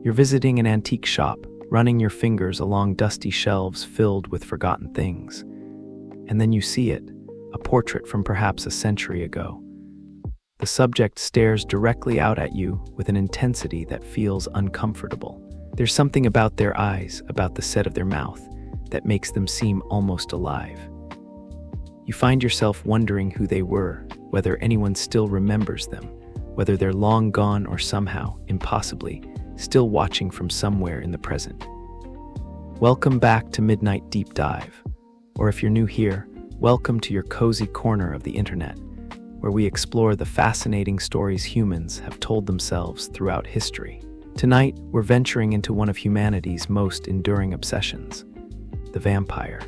You're visiting an antique shop, running your fingers along dusty shelves filled with forgotten things. And then you see it, a portrait from perhaps a century ago. The subject stares directly out at you with an intensity that feels uncomfortable. There's something about their eyes, about the set of their mouth, that makes them seem almost alive. You find yourself wondering who they were, whether anyone still remembers them, whether they're long gone or somehow, impossibly, still watching from somewhere in the present. Welcome back to Midnight Deep Dive, or if you're new here, welcome to your cozy corner of the internet, where we explore the fascinating stories humans have told themselves throughout history. Tonight, we're venturing into one of humanity's most enduring obsessions, the vampire.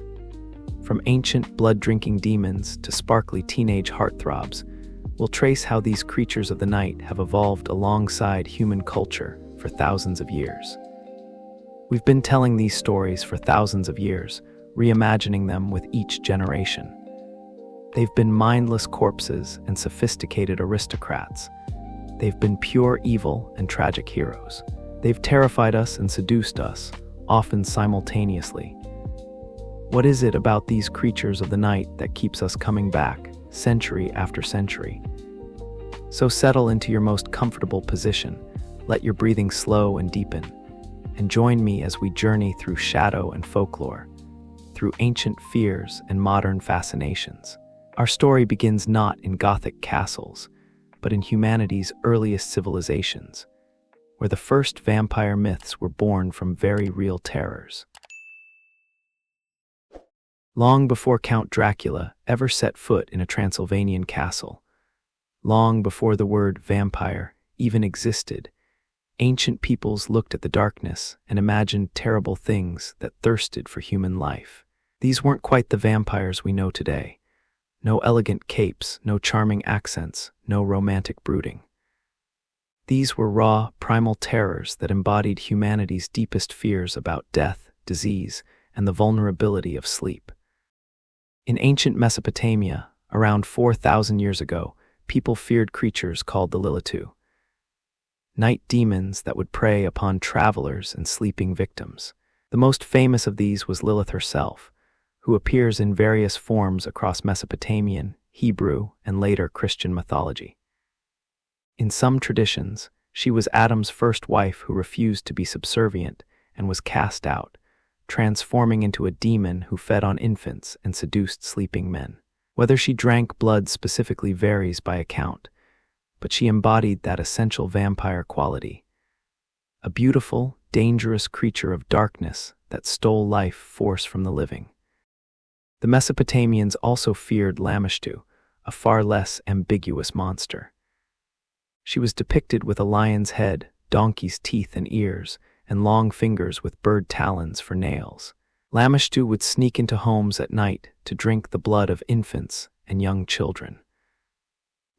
From ancient blood-drinking demons to sparkly teenage heartthrobs, we'll trace how these creatures of the night have evolved alongside human culture for thousands of years. We've been telling these stories for thousands of years, reimagining them with each generation. They've been mindless corpses and sophisticated aristocrats. They've been pure evil and tragic heroes. They've terrified us and seduced us, often simultaneously. What is it about these creatures of the night that keeps us coming back, century after century? So settle into your most comfortable position, let your breathing slow and deepen, and join me as we journey through shadow and folklore, through ancient fears and modern fascinations. Our story begins not in Gothic castles, but in humanity's earliest civilizations, where the first vampire myths were born from very real terrors. Long before Count Dracula ever set foot in a Transylvanian castle, long before the word vampire even existed, ancient peoples looked at the darkness and imagined terrible things that thirsted for human life. These weren't quite the vampires we know today. No elegant capes, no charming accents, no romantic brooding. These were raw, primal terrors that embodied humanity's deepest fears about death, disease, and the vulnerability of sleep. In ancient Mesopotamia, around 4,000 years ago, people feared creatures called the Lilitu, night demons that would prey upon travelers and sleeping victims. The most famous of these was Lilith herself, who appears in various forms across Mesopotamian, Hebrew, and later Christian mythology. In some traditions, she was Adam's first wife who refused to be subservient and was cast out, transforming into a demon who fed on infants and seduced sleeping men. Whether she drank blood specifically varies by account, but she embodied that essential vampire quality, a beautiful, dangerous creature of darkness that stole life force from the living. The Mesopotamians also feared Lamishtu, a far less ambiguous monster. She was depicted with a lion's head, donkey's teeth and ears, and long fingers with bird talons for nails. Lamishtu would sneak into homes at night to drink the blood of infants and young children.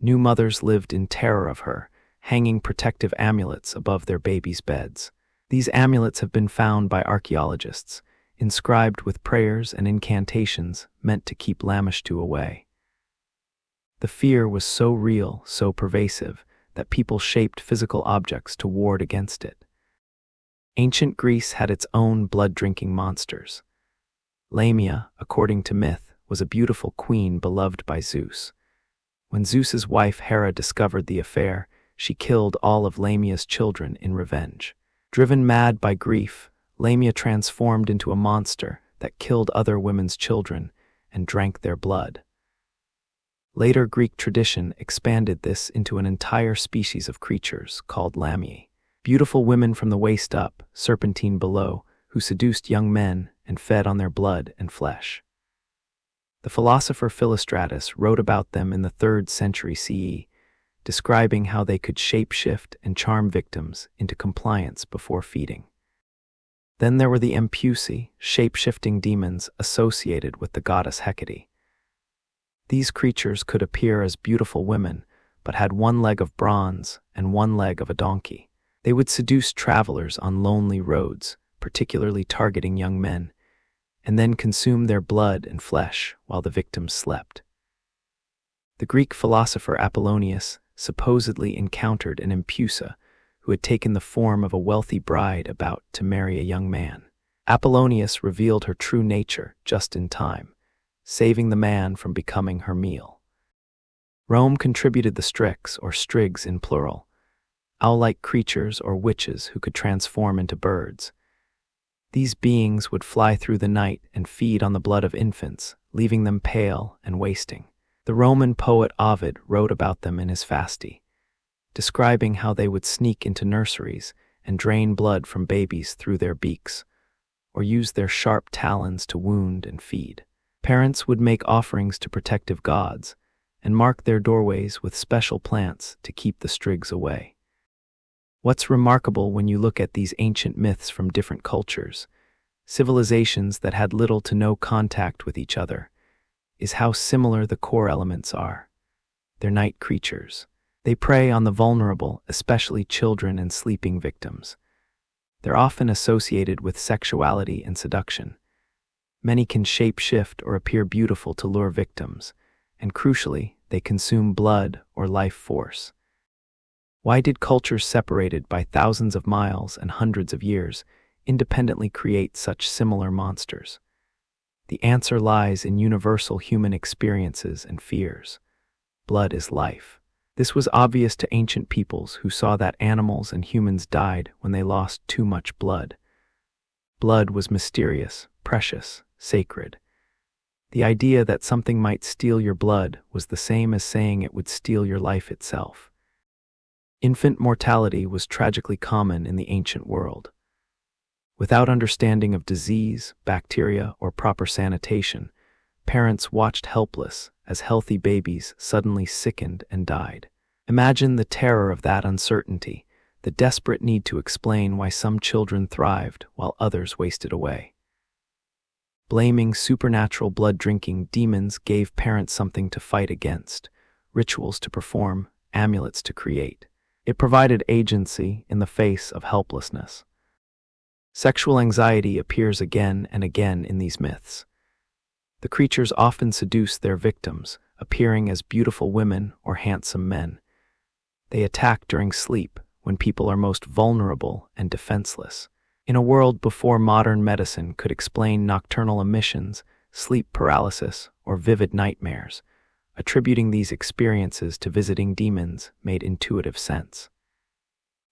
New mothers lived in terror of her, hanging protective amulets above their babies' beds. These amulets have been found by archaeologists, inscribed with prayers and incantations meant to keep Lamishtu away. The fear was so real, so pervasive, that people shaped physical objects to ward against it. Ancient Greece had its own blood-drinking monsters. Lamia, according to myth, was a beautiful queen beloved by Zeus. When Zeus's wife Hera discovered the affair, she killed all of Lamia's children in revenge. Driven mad by grief, Lamia transformed into a monster that killed other women's children and drank their blood. Later Greek tradition expanded this into an entire species of creatures called Lamiae, beautiful women from the waist up, serpentine below, who seduced young men and fed on their blood and flesh. The philosopher Philostratus wrote about them in the 3rd century CE, describing how they could shapeshift and charm victims into compliance before feeding. Then there were the Empusi, shape-shifting demons associated with the goddess Hecate. These creatures could appear as beautiful women, but had one leg of bronze and one leg of a donkey. They would seduce travelers on lonely roads, particularly targeting young men, and then consume their blood and flesh while the victims slept. The Greek philosopher Apollonius supposedly encountered an Empusa, who had taken the form of a wealthy bride about to marry a young man. Apollonius revealed her true nature just in time, saving the man from becoming her meal. Rome contributed the Strix, or Strigs in plural, owl-like creatures or witches who could transform into birds. These beings would fly through the night and feed on the blood of infants, leaving them pale and wasting. The Roman poet Ovid wrote about them in his Fasti, describing how they would sneak into nurseries and drain blood from babies through their beaks, or use their sharp talons to wound and feed. Parents would make offerings to protective gods and mark their doorways with special plants to keep the Strigs away. What's remarkable when you look at these ancient myths from different cultures, civilizations that had little to no contact with each other, is how similar the core elements are. They're night creatures. They prey on the vulnerable, especially children and sleeping victims. They're often associated with sexuality and seduction. Many can shape-shift or appear beautiful to lure victims, and crucially, they consume blood or life force. Why did cultures separated by thousands of miles and hundreds of years independently create such similar monsters? The answer lies in universal human experiences and fears. Blood is life. This was obvious to ancient peoples who saw that animals and humans died when they lost too much blood. Blood was mysterious, precious, sacred. The idea that something might steal your blood was the same as saying it would steal your life itself. Infant mortality was tragically common in the ancient world. Without understanding of disease, bacteria, or proper sanitation, parents watched helpless as healthy babies suddenly sickened and died. Imagine the terror of that uncertainty, the desperate need to explain why some children thrived while others wasted away. Blaming supernatural blood-drinking demons gave parents something to fight against, rituals to perform, amulets to create. It provided agency in the face of helplessness. Sexual anxiety appears again and again in these myths. The creatures often seduce their victims, appearing as beautiful women or handsome men. They attack during sleep, when people are most vulnerable and defenseless. In a world before modern medicine could explain nocturnal emissions, sleep paralysis, or vivid nightmares, attributing these experiences to visiting demons made intuitive sense.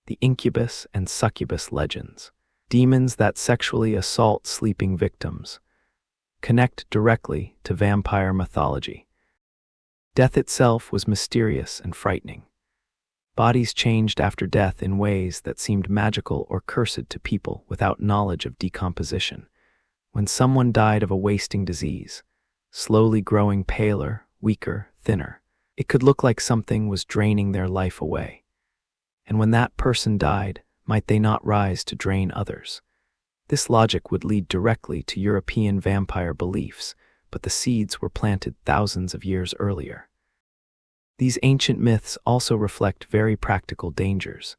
The incubus and succubus legends, demons that sexually assault sleeping victims, connect directly to vampire mythology. Death itself was mysterious and frightening. Bodies changed after death in ways that seemed magical or cursed to people without knowledge of decomposition. When someone died of a wasting disease, slowly growing paler, weaker, thinner, it could look like something was draining their life away. And when that person died, might they not rise to drain others? This logic would lead directly to European vampire beliefs, but the seeds were planted thousands of years earlier. These ancient myths also reflect very practical dangers.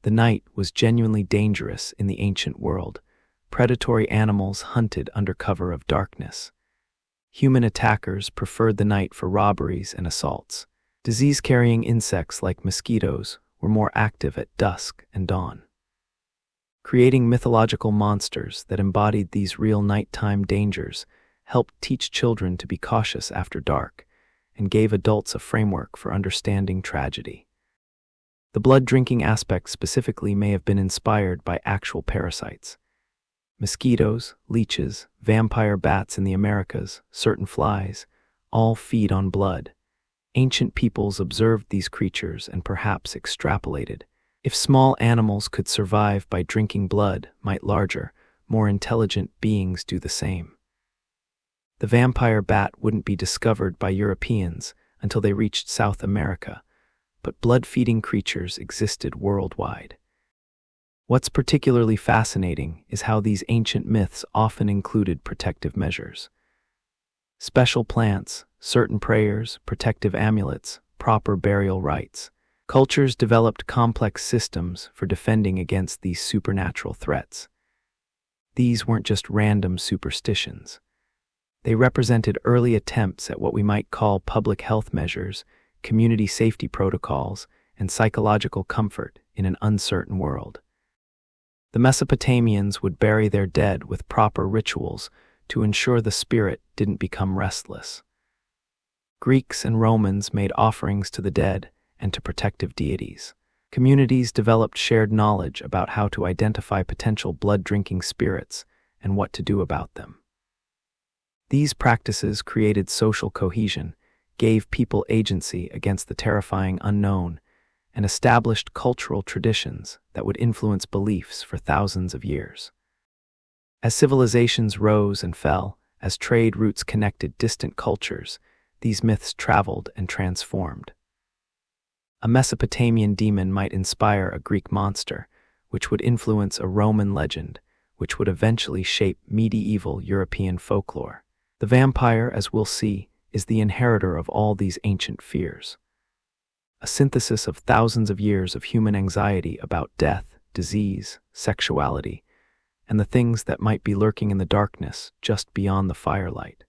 The night was genuinely dangerous in the ancient world. Predatory animals hunted under cover of darkness. Human attackers preferred the night for robberies and assaults. Disease-carrying insects like mosquitoes were more active at dusk and dawn. Creating mythological monsters that embodied these real nighttime dangers helped teach children to be cautious after dark and gave adults a framework for understanding tragedy. The blood-drinking aspect specifically may have been inspired by actual parasites. Mosquitoes, leeches, vampire bats in the Americas, certain flies, all feed on blood. Ancient peoples observed these creatures and perhaps extrapolated. If small animals could survive by drinking blood, might larger, more intelligent beings do the same? The vampire bat wouldn't be discovered by Europeans until they reached South America, but blood-feeding creatures existed worldwide. What's particularly fascinating is how these ancient myths often included protective measures. Special plants, certain prayers, protective amulets, proper burial rites. Cultures developed complex systems for defending against these supernatural threats. These weren't just random superstitions. They represented early attempts at what we might call public health measures, community safety protocols, and psychological comfort in an uncertain world. The Mesopotamians would bury their dead with proper rituals to ensure the spirit didn't become restless. Greeks and Romans made offerings to the dead and to protective deities. Communities developed shared knowledge about how to identify potential blood-drinking spirits and what to do about them. These practices created social cohesion, gave people agency against the terrifying unknown, and established cultural traditions that would influence beliefs for thousands of years. As civilizations rose and fell, as trade routes connected distant cultures, these myths traveled and transformed. A Mesopotamian demon might inspire a Greek monster, which would influence a Roman legend, which would eventually shape medieval European folklore. The vampire, as we'll see, is the inheritor of all these ancient fears. A synthesis of thousands of years of human anxiety about death, disease, sexuality, and the things that might be lurking in the darkness just beyond the firelight.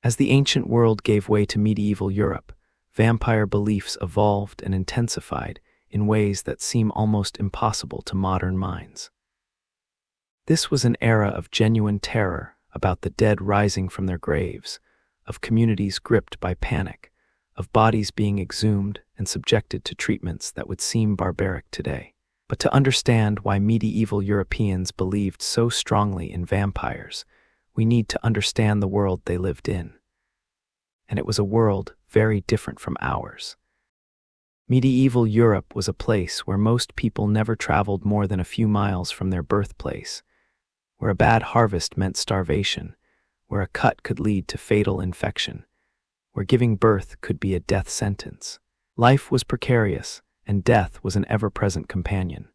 As the ancient world gave way to medieval Europe, vampire beliefs evolved and intensified in ways that seem almost impossible to modern minds. This was an era of genuine terror about the dead rising from their graves, of communities gripped by panic, of bodies being exhumed and subjected to treatments that would seem barbaric today. But to understand why medieval Europeans believed so strongly in vampires, we need to understand the world they lived in. And it was a world very different from ours. Medieval Europe was a place where most people never traveled more than a few miles from their birthplace, where a bad harvest meant starvation, where a cut could lead to fatal infection, where giving birth could be a death sentence. Life was precarious, and death was an ever-present companion.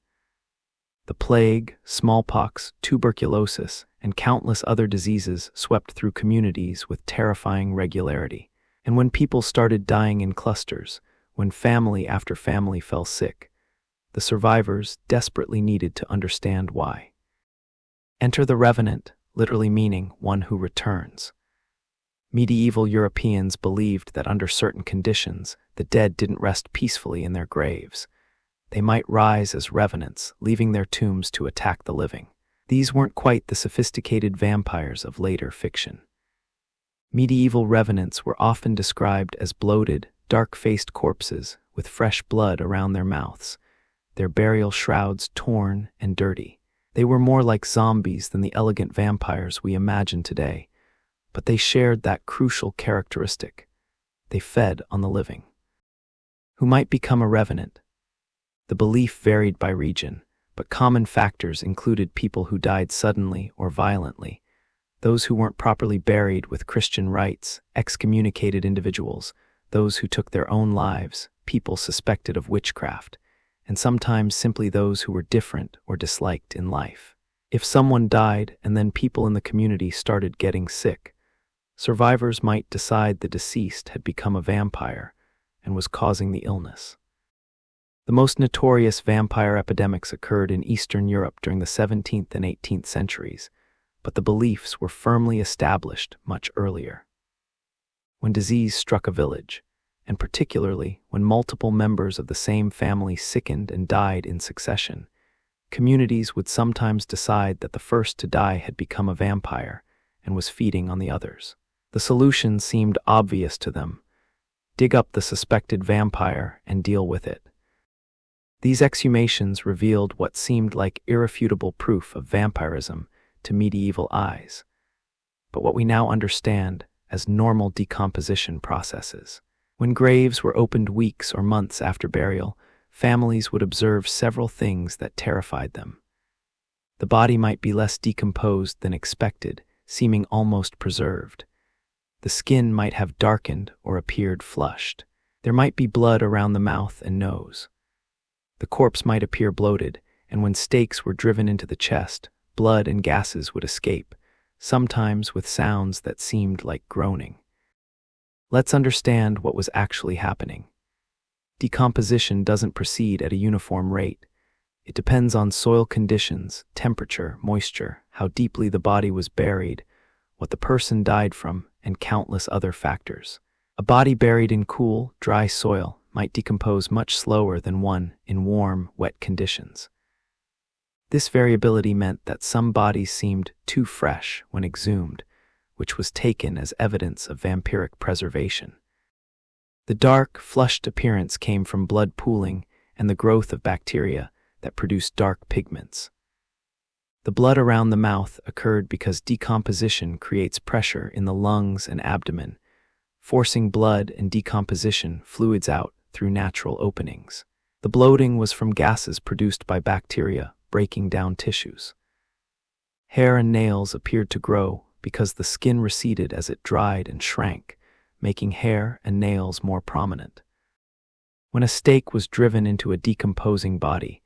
The plague, smallpox, tuberculosis, and countless other diseases swept through communities with terrifying regularity. And when people started dying in clusters, when family after family fell sick, the survivors desperately needed to understand why. Enter the revenant, literally meaning one who returns. Medieval Europeans believed that under certain conditions, the dead didn't rest peacefully in their graves. They might rise as revenants, leaving their tombs to attack the living. These weren't quite the sophisticated vampires of later fiction. Medieval revenants were often described as bloated, dark-faced corpses with fresh blood around their mouths, their burial shrouds torn and dirty. They were more like zombies than the elegant vampires we imagine today, but they shared that crucial characteristic. They fed on the living. Who might become a revenant? The belief varied by region, but common factors included people who died suddenly or violently, those who weren't properly buried with Christian rites, excommunicated individuals, those who took their own lives, people suspected of witchcraft, and sometimes simply those who were different or disliked in life. If someone died and then people in the community started getting sick, survivors might decide the deceased had become a vampire and was causing the illness. The most notorious vampire epidemics occurred in Eastern Europe during the 17th and 18th centuries, but the beliefs were firmly established much earlier. When disease struck a village, and particularly when multiple members of the same family sickened and died in succession, communities would sometimes decide that the first to die had become a vampire and was feeding on the others. The solution seemed obvious to them: dig up the suspected vampire and deal with it. These exhumations revealed what seemed like irrefutable proof of vampirism to medieval eyes, but what we now understand as normal decomposition processes. When graves were opened weeks or months after burial, families would observe several things that terrified them. The body might be less decomposed than expected, seeming almost preserved. The skin might have darkened or appeared flushed. There might be blood around the mouth and nose. The corpse might appear bloated, and when stakes were driven into the chest, blood and gases would escape, sometimes with sounds that seemed like groaning. Let's understand what was actually happening. Decomposition doesn't proceed at a uniform rate. It depends on soil conditions, temperature, moisture, how deeply the body was buried, what the person died from, and countless other factors. A body buried in cool, dry soil might decompose much slower than one in warm, wet conditions. This variability meant that some bodies seemed too fresh when exhumed, which was taken as evidence of vampiric preservation. The dark, flushed appearance came from blood pooling and the growth of bacteria that produced dark pigments. The blood around the mouth occurred because decomposition creates pressure in the lungs and abdomen, forcing blood and decomposition fluids out through natural openings. The bloating was from gases produced by bacteria breaking down tissues. Hair and nails appeared to grow because the skin receded as it dried and shrank, making hair and nails more prominent. When a stake was driven into a decomposing body,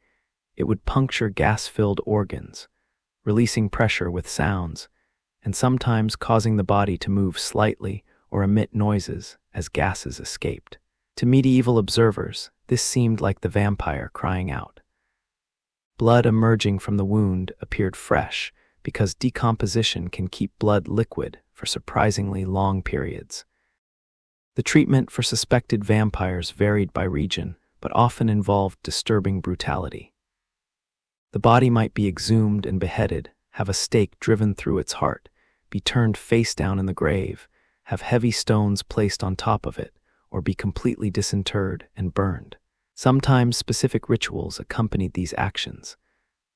it would puncture gas-filled organs, releasing pressure with sounds, and sometimes causing the body to move slightly or emit noises as gases escaped. To medieval observers, this seemed like the vampire crying out. Blood emerging from the wound appeared fresh because decomposition can keep blood liquid for surprisingly long periods. The treatment for suspected vampires varied by region, but often involved disturbing brutality. The body might be exhumed and beheaded, have a stake driven through its heart, be turned face down in the grave, have heavy stones placed on top of it, or be completely disinterred and burned. Sometimes specific rituals accompanied these actions,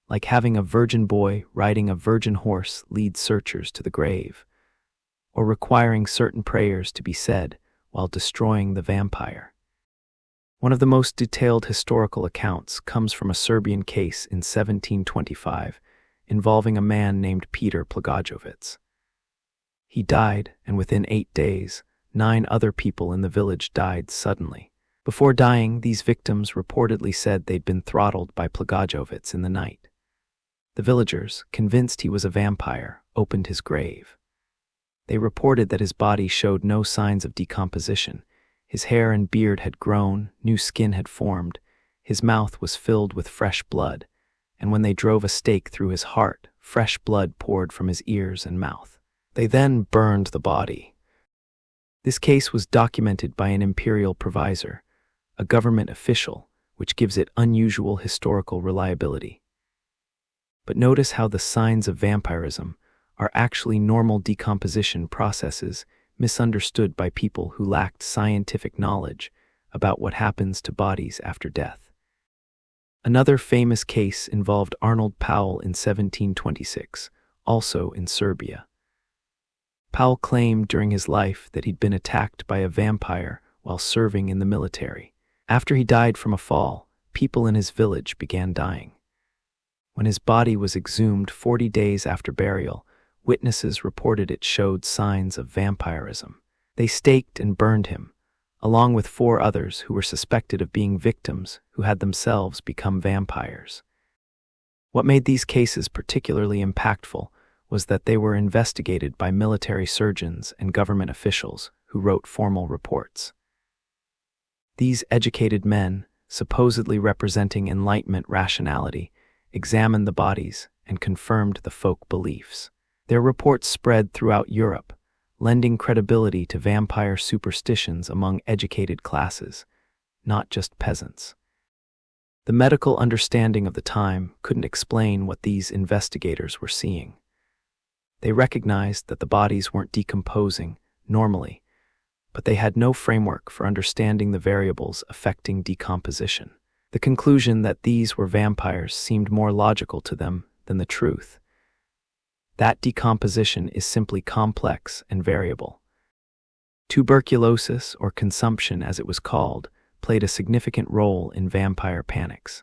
like having a virgin boy riding a virgin horse lead searchers to the grave, or requiring certain prayers to be said while destroying the vampire. One of the most detailed historical accounts comes from a Serbian case in 1725 involving a man named Peter Plagojevich. He died, and within 8 days, 9 other people in the village died suddenly. Before dying, these victims reportedly said they'd been throttled by Plagojevich in the night. The villagers, convinced he was a vampire, opened his grave. They reported that his body showed no signs of decomposition. His hair and beard had grown, new skin had formed, his mouth was filled with fresh blood, and when they drove a stake through his heart, fresh blood poured from his ears and mouth. They then burned the body. This case was documented by an imperial provisor, a government official, which gives it unusual historical reliability. But notice how the signs of vampirism are actually normal decomposition processes misunderstood by people who lacked scientific knowledge about what happens to bodies after death. Another famous case involved Arnold Powell in 1726, also in Serbia. Powell claimed during his life that he'd been attacked by a vampire while serving in the military. After he died from a fall, people in his village began dying. When his body was exhumed 40 days after burial, witnesses reported it showed signs of vampirism. They staked and burned him, along with 4 others who were suspected of being victims who had themselves become vampires. What made these cases particularly impactful was that they were investigated by military surgeons and government officials who wrote formal reports. These educated men, supposedly representing Enlightenment rationality, examined the bodies and confirmed the folk beliefs. Their reports spread throughout Europe, lending credibility to vampire superstitions among educated classes, not just peasants. The medical understanding of the time couldn't explain what these investigators were seeing. They recognized that the bodies weren't decomposing normally, but they had no framework for understanding the variables affecting decomposition. The conclusion that these were vampires seemed more logical to them than the truth. That decomposition is simply complex and variable. Tuberculosis, or consumption as it was called, played a significant role in vampire panics.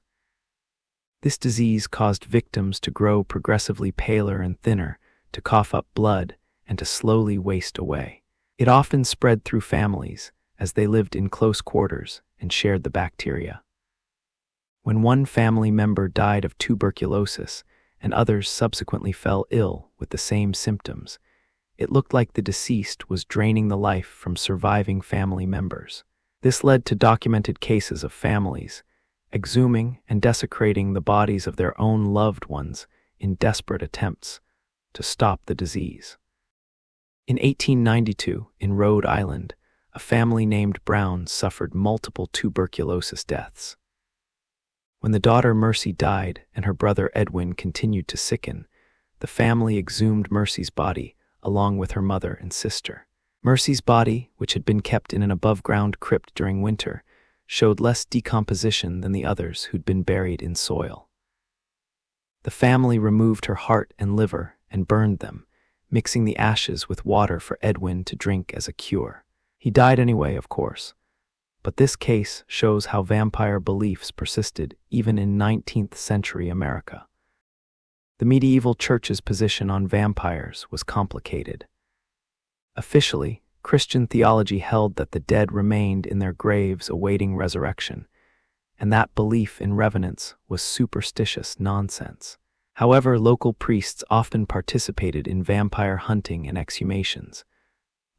This disease caused victims to grow progressively paler and thinner, to cough up blood, and to slowly waste away. It often spread through families, as they lived in close quarters and shared the bacteria. When one family member died of tuberculosis and others subsequently fell ill with the same symptoms, it looked like the deceased was draining the life from surviving family members. This led to documented cases of families exhuming and desecrating the bodies of their own loved ones in desperate attempts to stop the disease. In 1892, in Rhode Island, a family named Brown suffered multiple tuberculosis deaths. When the daughter Mercy died and her brother Edwin continued to sicken, the family exhumed Mercy's body along with her mother and sister. Mercy's body, which had been kept in an above-ground crypt during winter, showed less decomposition than the others who'd been buried in soil. The family removed her heart and liver and burned them, mixing the ashes with water for Edwin to drink as a cure. He died anyway, of course, but this case shows how vampire beliefs persisted even in 19th century America. The medieval church's position on vampires was complicated. Officially, Christian theology held that the dead remained in their graves awaiting resurrection, and that belief in revenants was superstitious nonsense. However, local priests often participated in vampire hunting and exhumations,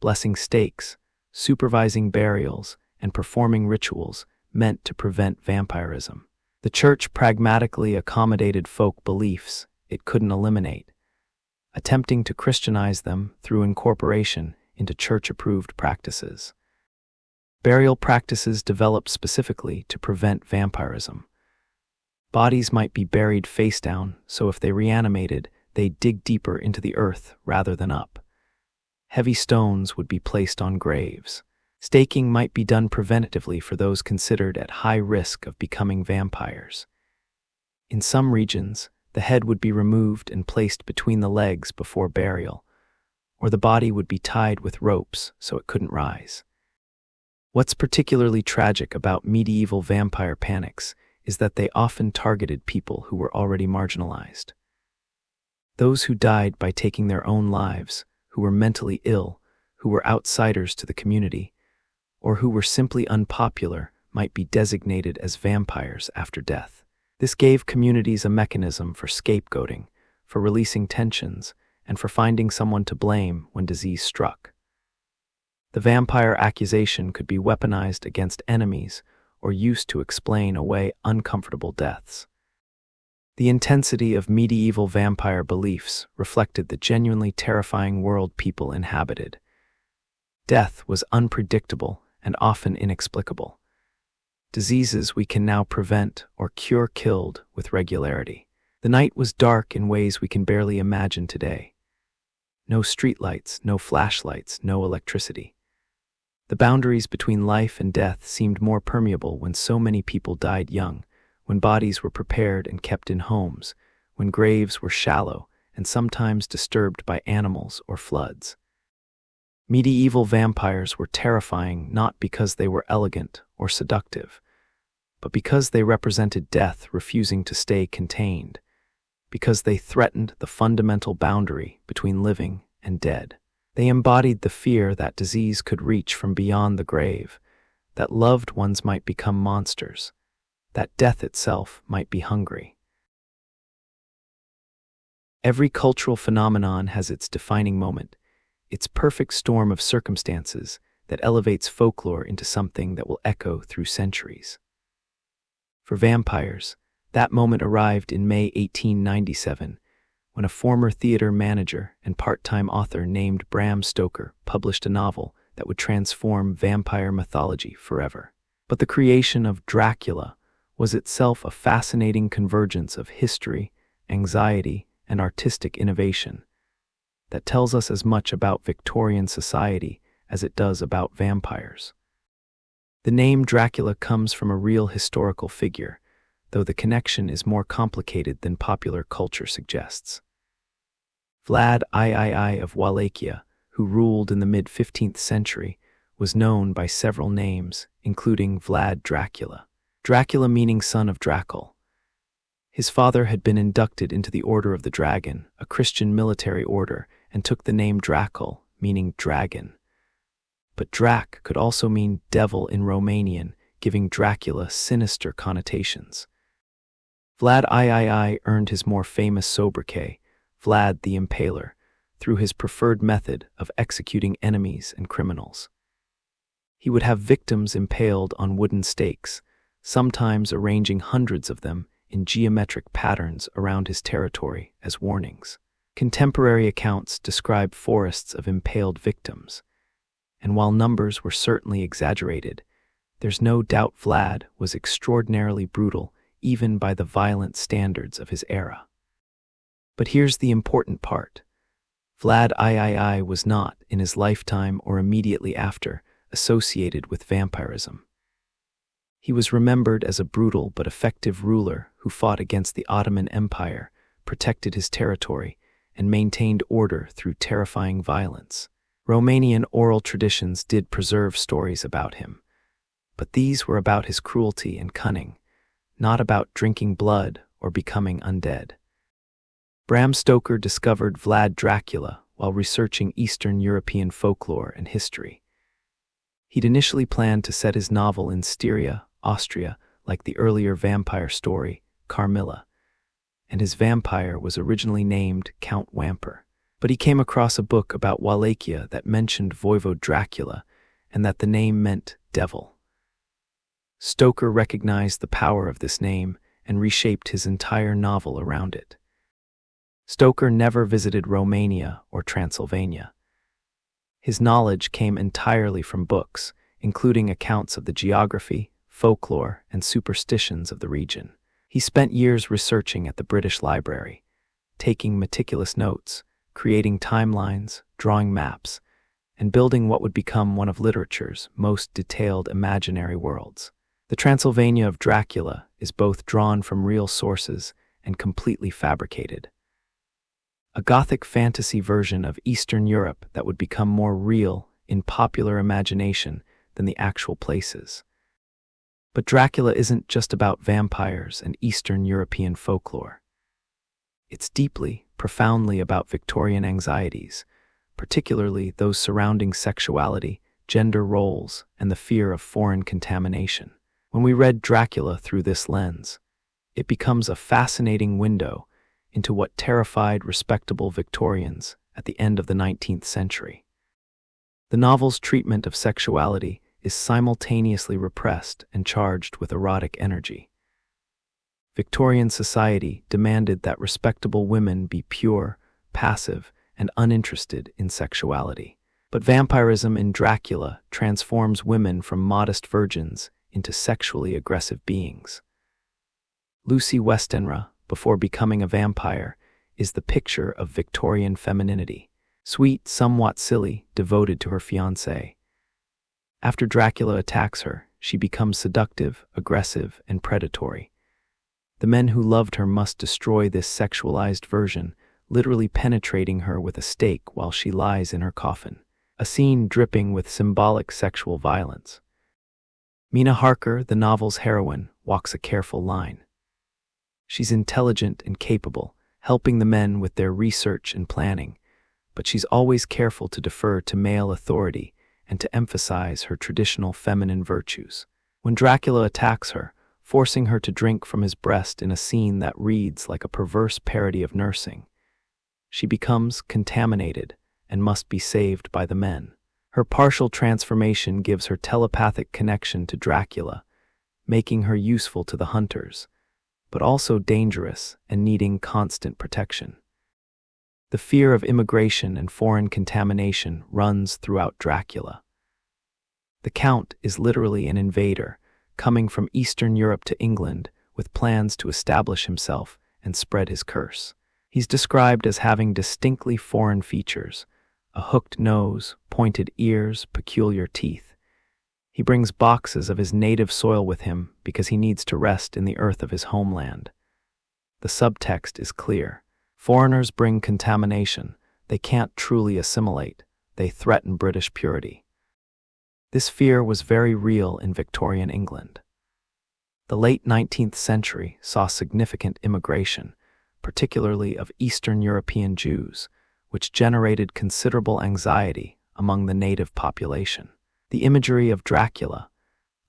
blessing stakes, supervising burials, and performing rituals meant to prevent vampirism. The church pragmatically accommodated folk beliefs it couldn't eliminate, attempting to Christianize them through incorporation into church-approved practices. Burial practices developed specifically to prevent vampirism. Bodies might be buried face down, so if they reanimated, they'd dig deeper into the earth rather than up. Heavy stones would be placed on graves. Staking might be done preventatively for those considered at high risk of becoming vampires. In some regions, the head would be removed and placed between the legs before burial, or the body would be tied with ropes so it couldn't rise. What's particularly tragic about medieval vampire panics is that they often targeted people who were already marginalized. Those who died by taking their own lives, who were mentally ill, who were outsiders to the community, or who were simply unpopular might be designated as vampires after death. This gave communities a mechanism for scapegoating, for releasing tensions, and for finding someone to blame when disease struck. The vampire accusation could be weaponized against enemies or used to explain away uncomfortable deaths. The intensity of medieval vampire beliefs reflected the genuinely terrifying world people inhabited. Death was unpredictable and often inexplicable. Diseases we can now prevent or cure killed with regularity. The night was dark in ways we can barely imagine today. No streetlights, no flashlights, no electricity. The boundaries between life and death seemed more permeable when so many people died young, when bodies were prepared and kept in homes, when graves were shallow and sometimes disturbed by animals or floods. Medieval vampires were terrifying not because they were elegant or seductive, but because they represented death refusing to stay contained, because they threatened the fundamental boundary between living and dead. They embodied the fear that disease could reach from beyond the grave, that loved ones might become monsters, that death itself might be hungry. Every cultural phenomenon has its defining moment, its perfect storm of circumstances that elevates folklore into something that will echo through centuries. For vampires, that moment arrived in May 1897, when a former theater manager and part-time author named Bram Stoker published a novel that would transform vampire mythology forever. But the creation of Dracula was itself a fascinating convergence of history, anxiety, and artistic innovation that tells us as much about Victorian society as it does about vampires. The name Dracula comes from a real historical figure, though the connection is more complicated than popular culture suggests. Vlad III of Wallachia, who ruled in the mid-15th century, was known by several names, including Vlad Dracula. Dracula meaning son of Dracul. His father had been inducted into the Order of the Dragon, a Christian military order, and took the name Dracul, meaning dragon. But Drac could also mean devil in Romanian, giving Dracula sinister connotations. Vlad III earned his more famous sobriquet, Vlad the Impaler, through his preferred method of executing enemies and criminals. He would have victims impaled on wooden stakes, sometimes arranging hundreds of them in geometric patterns around his territory as warnings. Contemporary accounts describe forests of impaled victims. and while numbers were certainly exaggerated, there's no doubt Vlad was extraordinarily brutal even by the violent standards of his era. But here's the important part. Vlad III was not, in his lifetime or immediately after, associated with vampirism. He was remembered as a brutal but effective ruler who fought against the Ottoman Empire, protected his territory, and maintained order through terrifying violence. Romanian oral traditions did preserve stories about him, but these were about his cruelty and cunning, not about drinking blood or becoming undead. Bram Stoker discovered Vlad Dracula while researching Eastern European folklore and history. He'd initially planned to set his novel in Styria, Austria, like the earlier vampire story, Carmilla, and his vampire was originally named Count Wamper. But he came across a book about Wallachia that mentioned Voivode Dracula and that the name meant devil. Stoker recognized the power of this name and reshaped his entire novel around it. Stoker never visited Romania or Transylvania. His knowledge came entirely from books, including accounts of the geography, folklore, and superstitions of the region. He spent years researching at the British Library, taking meticulous notes, creating timelines, drawing maps, and building what would become one of literature's most detailed imaginary worlds. The Transylvania of Dracula is both drawn from real sources and completely fabricated. A Gothic fantasy version of Eastern Europe that would become more real in popular imagination than the actual places. But Dracula isn't just about vampires and Eastern European folklore. It's deeply, profoundly about Victorian anxieties, particularly those surrounding sexuality, gender roles, and the fear of foreign contamination. When we read Dracula through this lens, it becomes a fascinating window into what terrified respectable Victorians at the end of the 19th century. The novel's treatment of sexuality is simultaneously repressed and charged with erotic energy. Victorian society demanded that respectable women be pure, passive, and uninterested in sexuality. But vampirism in Dracula transforms women from modest virgins into sexually aggressive beings. Lucy Westenra, before becoming a vampire, is the picture of Victorian femininity, sweet, somewhat silly, devoted to her fiancé. After Dracula attacks her, she becomes seductive, aggressive, and predatory. The men who loved her must destroy this sexualized version, literally penetrating her with a stake while she lies in her coffin, a scene dripping with symbolic sexual violence. Mina Harker, the novel's heroine, walks a careful line. She's intelligent and capable, helping the men with their research and planning, but she's always careful to defer to male authority and to emphasize her traditional feminine virtues. When Dracula attacks her, forcing her to drink from his breast in a scene that reads like a perverse parody of nursing, she becomes contaminated and must be saved by the men. Her partial transformation gives her telepathic connection to Dracula, making her useful to the hunters, but also dangerous and needing constant protection. The fear of immigration and foreign contamination runs throughout Dracula. The Count is literally an invader, coming from Eastern Europe to England with plans to establish himself and spread his curse. He's described as having distinctly foreign features, a hooked nose, pointed ears, peculiar teeth. He brings boxes of his native soil with him because he needs to rest in the earth of his homeland. The subtext is clear. Foreigners bring contamination. They can't truly assimilate. They threaten British purity. This fear was very real in Victorian England. The late 19th century saw significant immigration, particularly of Eastern European Jews, which generated considerable anxiety among the native population. The imagery of Dracula,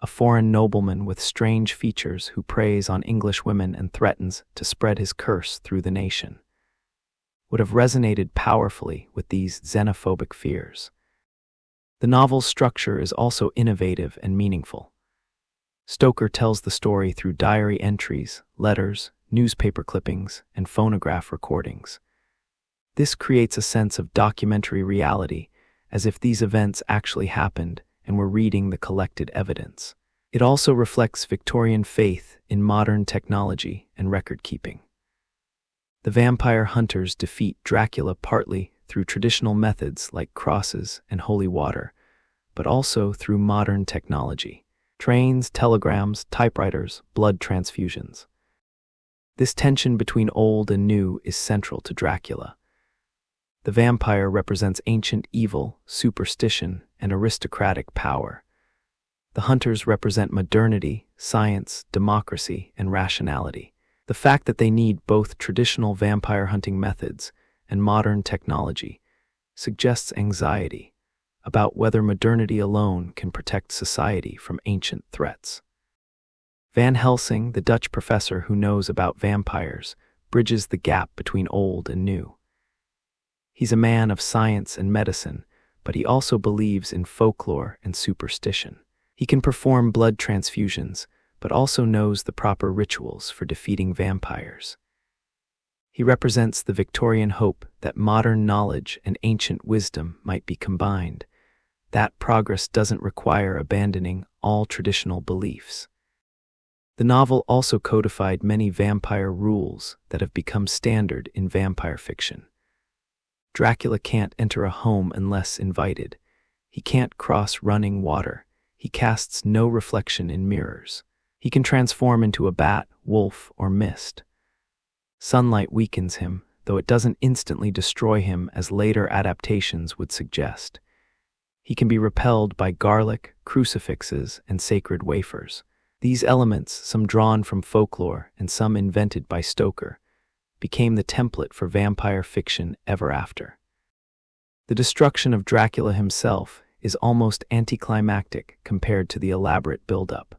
a foreign nobleman with strange features who preys on English women and threatens to spread his curse through the nation, would have resonated powerfully with these xenophobic fears. The novel's structure is also innovative and meaningful. Stoker tells the story through diary entries, letters, newspaper clippings, and phonograph recordings. This creates a sense of documentary reality as if these events actually happened and were reading the collected evidence. It also reflects Victorian faith in modern technology and record-keeping. The vampire hunters defeat Dracula partly through traditional methods like crosses and holy water, but also through modern technology: trains, telegrams, typewriters, blood transfusions. This tension between old and new is central to Dracula. The vampire represents ancient evil, superstition, and aristocratic power. The hunters represent modernity, science, democracy, and rationality. The fact that they need both traditional vampire hunting methods and modern technology suggests anxiety about whether modernity alone can protect society from ancient threats. Van Helsing, the Dutch professor who knows about vampires, bridges the gap between old and new. He's a man of science and medicine, but he also believes in folklore and superstition. He can perform blood transfusions, but also knows the proper rituals for defeating vampires. He represents the Victorian hope that modern knowledge and ancient wisdom might be combined. That progress doesn't require abandoning all traditional beliefs. The novel also codified many vampire rules that have become standard in vampire fiction. Dracula can't enter a home unless invited. He can't cross running water. He casts no reflection in mirrors. He can transform into a bat, wolf, or mist. Sunlight weakens him, though it doesn't instantly destroy him as later adaptations would suggest. He can be repelled by garlic, crucifixes, and sacred wafers. These elements, some drawn from folklore and some invented by Stoker, became the template for vampire fiction ever after. The destruction of Dracula himself is almost anticlimactic compared to the elaborate build-up.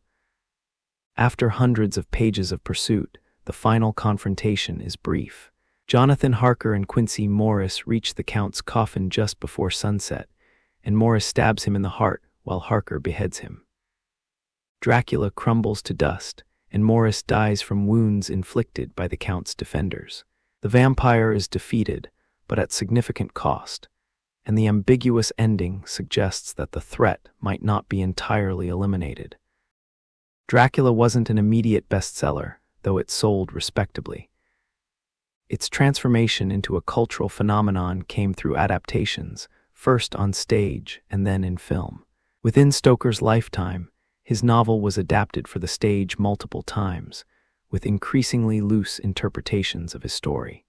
After hundreds of pages of pursuit, the final confrontation is brief. Jonathan Harker and Quincy Morris reach the Count's coffin just before sunset, and Morris stabs him in the heart while Harker beheads him. Dracula crumbles to dust, and Morris dies from wounds inflicted by the Count's defenders. The vampire is defeated, but at significant cost, and the ambiguous ending suggests that the threat might not be entirely eliminated. Dracula wasn't an immediate bestseller, though it sold respectably. Its transformation into a cultural phenomenon came through adaptations, first on stage and then in film. Within Stoker's lifetime, his novel was adapted for the stage multiple times, with increasingly loose interpretations of his story.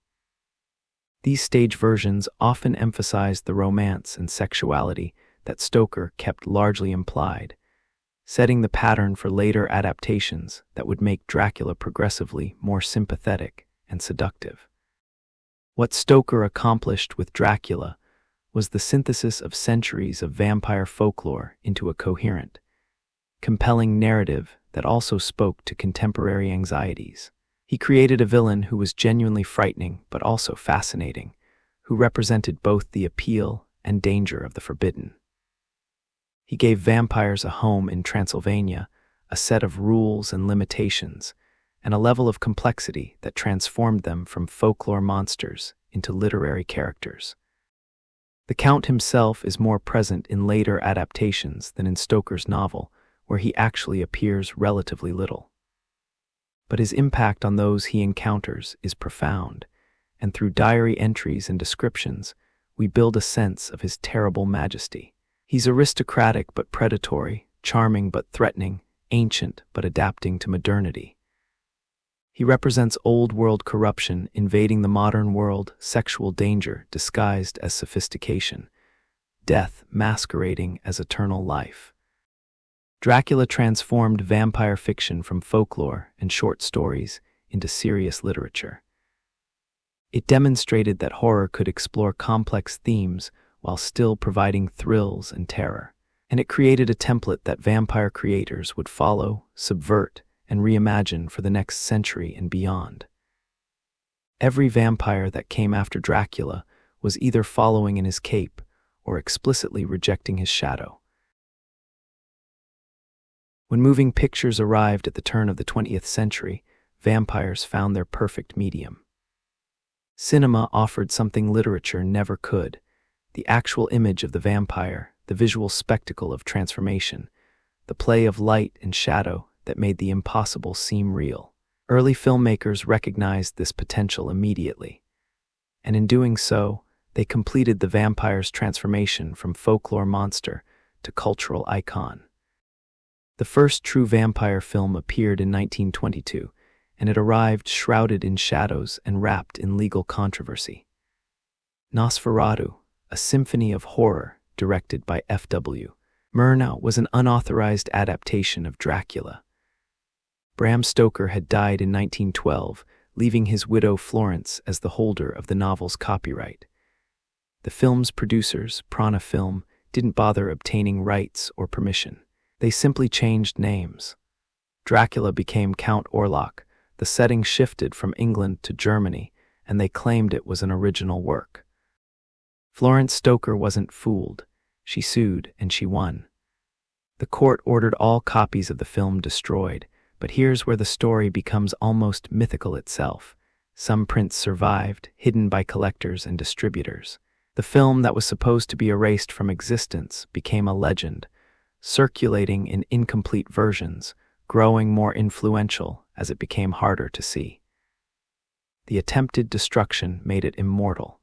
These stage versions often emphasized the romance and sexuality that Stoker kept largely implied, setting the pattern for later adaptations that would make Dracula progressively more sympathetic and seductive. What Stoker accomplished with Dracula was the synthesis of centuries of vampire folklore into a coherent, compelling narrative that also spoke to contemporary anxieties. He created a villain who was genuinely frightening but also fascinating, who represented both the appeal and danger of the forbidden. He gave vampires a home in Transylvania, a set of rules and limitations, and a level of complexity that transformed them from folklore monsters into literary characters. The Count himself is more present in later adaptations than in Stoker's novel, where he actually appears relatively little. But his impact on those he encounters is profound, and through diary entries and descriptions, we build a sense of his terrible majesty. He's aristocratic but predatory, charming but threatening, ancient but adapting to modernity. He represents old-world corruption invading the modern world, sexual danger disguised as sophistication, death masquerading as eternal life. Dracula transformed vampire fiction from folklore and short stories into serious literature. It demonstrated that horror could explore complex themes while still providing thrills and terror, and it created a template that vampire creators would follow, subvert, and reimagine for the next century and beyond. Every vampire that came after Dracula was either following in his cape or explicitly rejecting his shadow. When moving pictures arrived at the turn of the 20th century, vampires found their perfect medium. Cinema offered something literature never could: The actual image of the vampire, the visual spectacle of transformation, the play of light and shadow that made the impossible seem real. Early filmmakers recognized this potential immediately, and in doing so, they completed the vampire's transformation from folklore monster to cultural icon. The first true vampire film appeared in 1922, and it arrived shrouded in shadows and wrapped in legal controversy. Nosferatu, a symphony of horror directed by F.W. Murnau, was an unauthorized adaptation of Dracula. Bram Stoker had died in 1912, leaving his widow Florence as the holder of the novel's copyright. The film's producers, Prana Film, didn't bother obtaining rights or permission. They simply changed names. Dracula became Count Orlok, the setting shifted from England to Germany, and they claimed it was an original work. Florence Stoker wasn't fooled. She sued, and she won. The court ordered all copies of the film destroyed, but here's where the story becomes almost mythical itself. Some prints survived, hidden by collectors and distributors. The film that was supposed to be erased from existence became a legend, circulating in incomplete versions, growing more influential as it became harder to see. The attempted destruction made it immortal.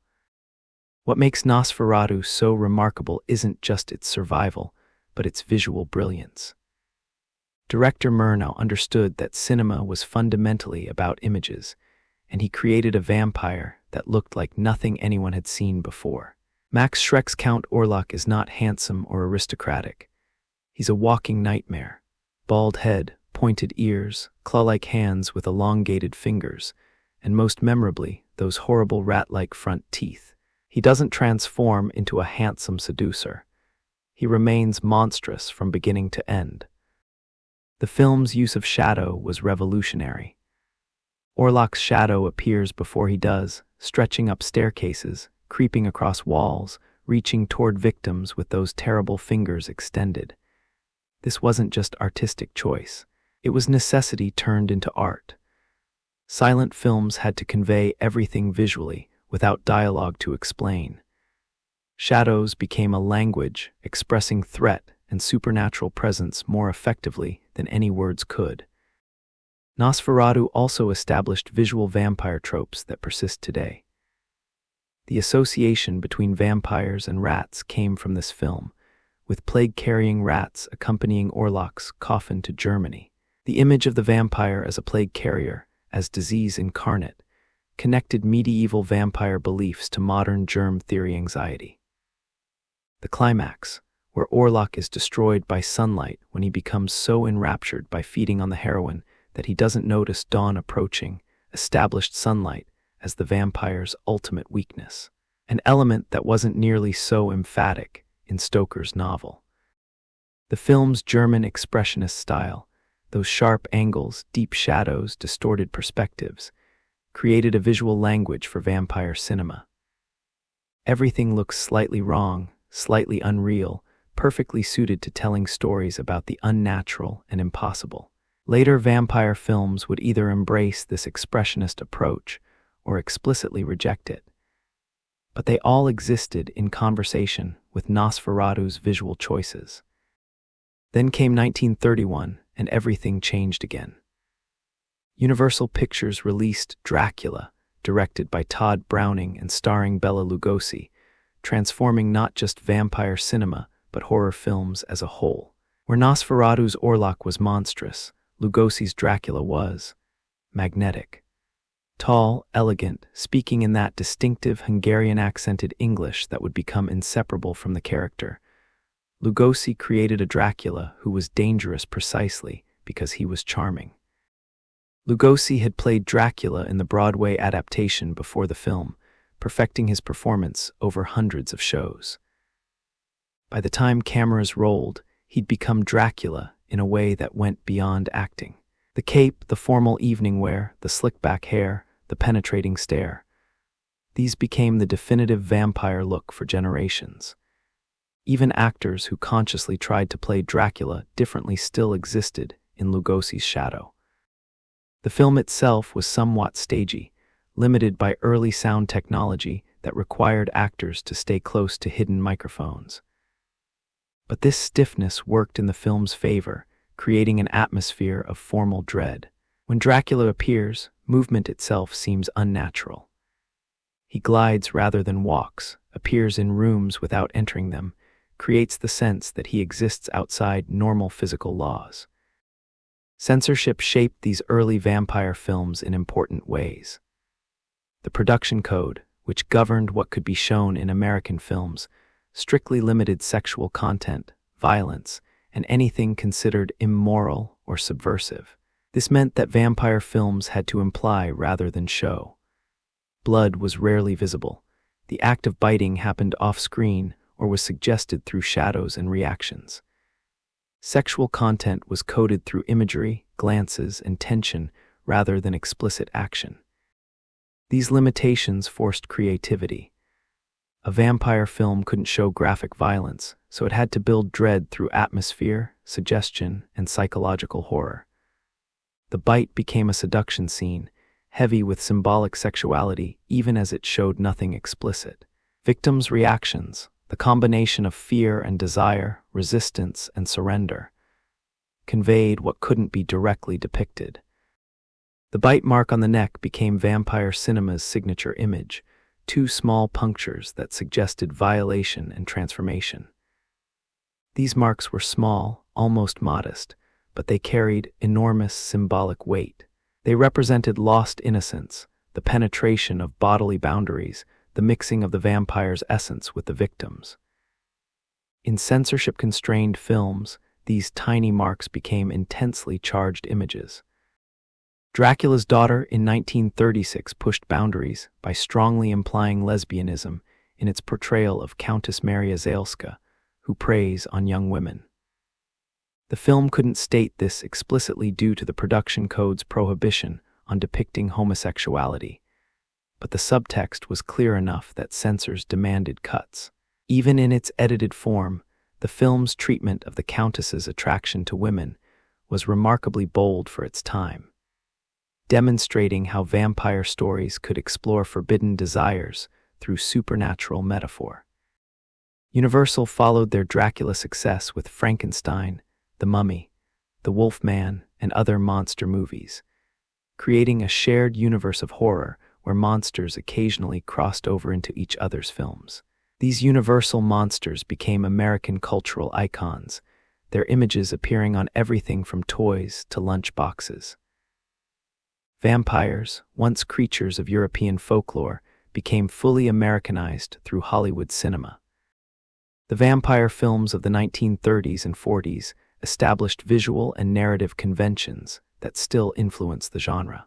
What makes Nosferatu so remarkable isn't just its survival, but its visual brilliance. Director Murnau understood that cinema was fundamentally about images, and he created a vampire that looked like nothing anyone had seen before. Max Schreck's Count Orlok is not handsome or aristocratic. He's a walking nightmare. Bald head, pointed ears, claw-like hands with elongated fingers, and most memorably, those horrible rat-like front teeth. He doesn't transform into a handsome seducer. He remains monstrous from beginning to end. The film's use of shadow was revolutionary. Orlok's shadow appears before he does, stretching up staircases, creeping across walls, reaching toward victims with those terrible fingers extended. This wasn't just artistic choice. It was necessity turned into art. Silent films had to convey everything visually, without dialogue to explain. Shadows became a language, expressing threat and supernatural presence more effectively than any words could. Nosferatu also established visual vampire tropes that persist today. The association between vampires and rats came from this film, with plague-carrying rats accompanying Orlok's coffin to Germany. The image of the vampire as a plague carrier, as disease incarnate, connected medieval vampire beliefs to modern germ theory anxiety. The climax, where Orlok is destroyed by sunlight when he becomes so enraptured by feeding on the heroine that he doesn't notice dawn approaching, established sunlight as the vampire's ultimate weakness, an element that wasn't nearly so emphatic in Stoker's novel. The film's German expressionist style, those sharp angles, deep shadows, distorted perspectives, created a visual language for vampire cinema. Everything looks slightly wrong, slightly unreal, perfectly suited to telling stories about the unnatural and impossible. Later vampire films would either embrace this expressionist approach or explicitly reject it. But they all existed in conversation with Nosferatu's visual choices. Then came 1931, and everything changed again. Universal Pictures released Dracula, directed by Todd Browning and starring Bela Lugosi, transforming not just vampire cinema, but horror films as a whole. Where Nosferatu's Orlok was monstrous, Lugosi's Dracula was magnetic. Tall, elegant, speaking in that distinctive Hungarian-accented English that would become inseparable from the character. Lugosi created a Dracula who was dangerous precisely because he was charming. Lugosi had played Dracula in the Broadway adaptation before the film, perfecting his performance over hundreds of shows. By the time cameras rolled, he'd become Dracula in a way that went beyond acting. The cape, the formal evening wear, the slick-back hair, the penetrating stare. These became the definitive vampire look for generations. Even actors who consciously tried to play Dracula differently still existed in Lugosi's shadow. The film itself was somewhat stagey, limited by early sound technology that required actors to stay close to hidden microphones. But this stiffness worked in the film's favor, creating an atmosphere of formal dread. When Dracula appears, movement itself seems unnatural. He glides rather than walks, appears in rooms without entering them, creates the sense that he exists outside normal physical laws. Censorship shaped these early vampire films in important ways. The production code, which governed what could be shown in American films, strictly limited sexual content, violence, and anything considered immoral or subversive. This meant that vampire films had to imply rather than show. Blood was rarely visible. The act of biting happened off-screen or was suggested through shadows and reactions. Sexual content was coded through imagery, glances, and tension rather than explicit action. These limitations forced creativity. A vampire film couldn't show graphic violence, so it had to build dread through atmosphere, suggestion, and psychological horror. The bite became a seduction scene, heavy with symbolic sexuality even as it showed nothing explicit. Victims' reactions, the combination of fear and desire, resistance and surrender, conveyed what couldn't be directly depicted. The bite mark on the neck became vampire cinema's signature image, two small punctures that suggested violation and transformation. These marks were small, almost modest, but they carried enormous symbolic weight. They represented lost innocence, the penetration of bodily boundaries, the mixing of the vampire's essence with the victim's. In censorship-constrained films, these tiny marks became intensely charged images. Dracula's Daughter in 1936 pushed boundaries by strongly implying lesbianism in its portrayal of Countess Maria Zalska, who preys on young women. The film couldn't state this explicitly due to the production code's prohibition on depicting homosexuality, but the subtext was clear enough that censors demanded cuts. Even in its edited form, the film's treatment of the Countess's attraction to women was remarkably bold for its time, demonstrating how vampire stories could explore forbidden desires through supernatural metaphor. Universal followed their Dracula success with Frankenstein, The Mummy, The Wolfman, and other monster movies, creating a shared universe of horror where monsters occasionally crossed over into each other's films. These universal monsters became American cultural icons, their images appearing on everything from toys to lunch boxes. Vampires, once creatures of European folklore, became fully Americanized through Hollywood cinema. The vampire films of the 1930s and 40s established visual and narrative conventions that still influence the genre.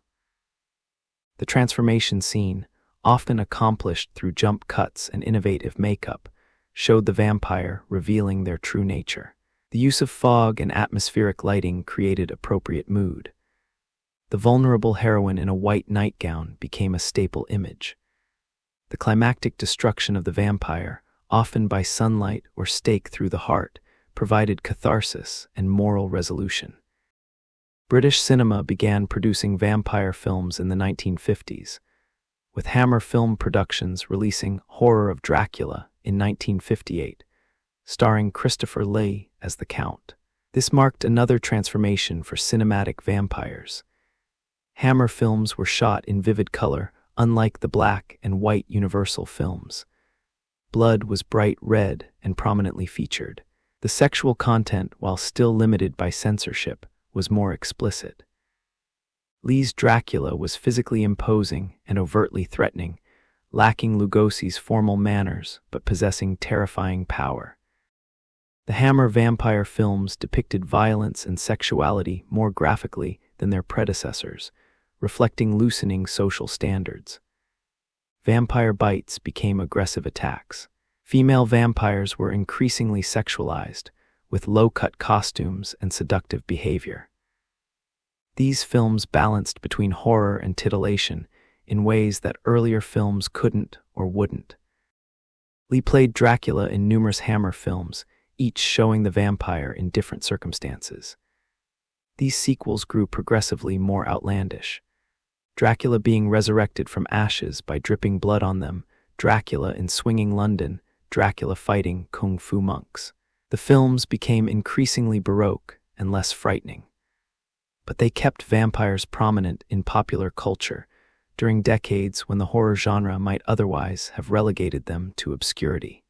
The transformation scene, often accomplished through jump cuts and innovative makeup, showed the vampire revealing their true nature. The use of fog and atmospheric lighting created appropriate mood. The vulnerable heroine in a white nightgown became a staple image. The climactic destruction of the vampire, often by sunlight or stake through the heart, provided catharsis and moral resolution. British cinema began producing vampire films in the 1950s, with Hammer Film Productions releasing Horror of Dracula in 1958, starring Christopher Lee as the Count. This marked another transformation for cinematic vampires. Hammer films were shot in vivid color, unlike the black and white Universal films. Blood was bright red and prominently featured. The sexual content, while still limited by censorship, was more explicit. Lee's Dracula was physically imposing and overtly threatening, lacking Lugosi's formal manners but possessing terrifying power. The Hammer vampire films depicted violence and sexuality more graphically than their predecessors, reflecting loosening social standards. Vampire bites became aggressive attacks. Female vampires were increasingly sexualized, with low-cut costumes and seductive behavior. These films balanced between horror and titillation in ways that earlier films couldn't or wouldn't. Lee played Dracula in numerous Hammer films, each showing the vampire in different circumstances. These sequels grew progressively more outlandish. Dracula being resurrected from ashes by dripping blood on them, Dracula in swinging London, Dracula fighting kung fu monks. The films became increasingly baroque and less frightening. But they kept vampires prominent in popular culture during decades when the horror genre might otherwise have relegated them to obscurity.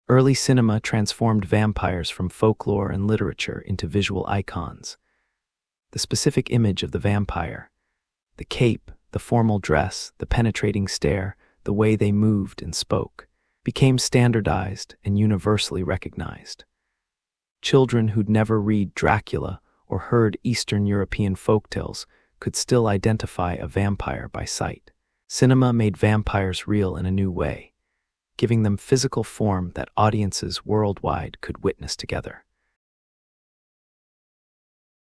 Early cinema transformed vampires from folklore and literature into visual icons. The specific image of the vampire, the cape, the formal dress, the penetrating stare, the way they moved and spoke, became standardized and universally recognized. Children who'd never read Dracula or heard Eastern European folktales could still identify a vampire by sight. Cinema made vampires real in a new way, giving them physical form that audiences worldwide could witness together.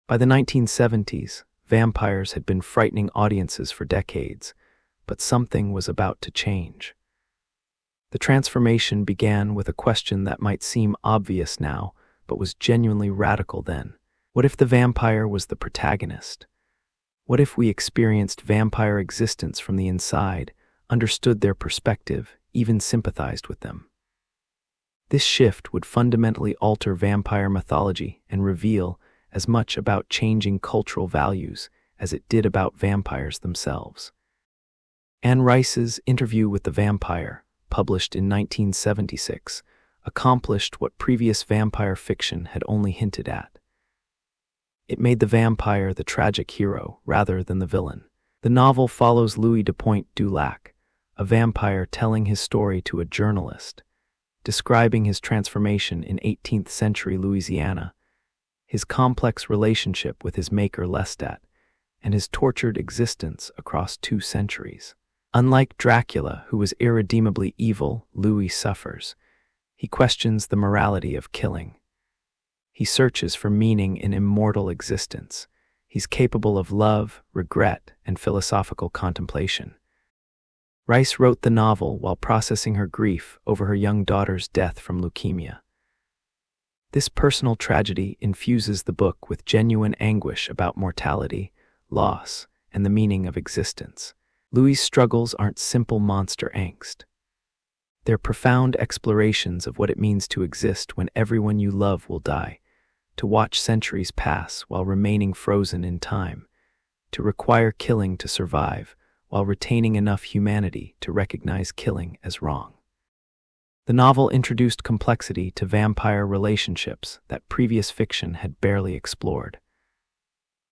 By the 1970s, vampires had been frightening audiences for decades, but something was about to change. The transformation began with a question that might seem obvious now, but was genuinely radical then. What if the vampire was the protagonist? What if we experienced vampire existence from the inside, understood their perspective, even sympathized with them? This shift would fundamentally alter vampire mythology and reveal as much about changing cultural values as it did about vampires themselves. Anne Rice's Interview with the Vampire, published in 1976, accomplished what previous vampire fiction had only hinted at. It made the vampire the tragic hero rather than the villain. The novel follows Louis de Pointe-du-Lac, a vampire telling his story to a journalist, describing his transformation in 18th century Louisiana, his complex relationship with his maker Lestat, and his tortured existence across 2 centuries. Unlike Dracula, who was irredeemably evil, Louis suffers. He questions the morality of killing. He searches for meaning in immortal existence. He's capable of love, regret, and philosophical contemplation. Rice wrote the novel while processing her grief over her young daughter's death from leukemia. This personal tragedy infuses the book with genuine anguish about mortality, loss, and the meaning of existence. Louis' struggles aren't simple monster angst. They're profound explorations of what it means to exist when everyone you love will die, to watch centuries pass while remaining frozen in time, to require killing to survive while retaining enough humanity to recognize killing as wrong. The novel introduced complexity to vampire relationships that previous fiction had barely explored.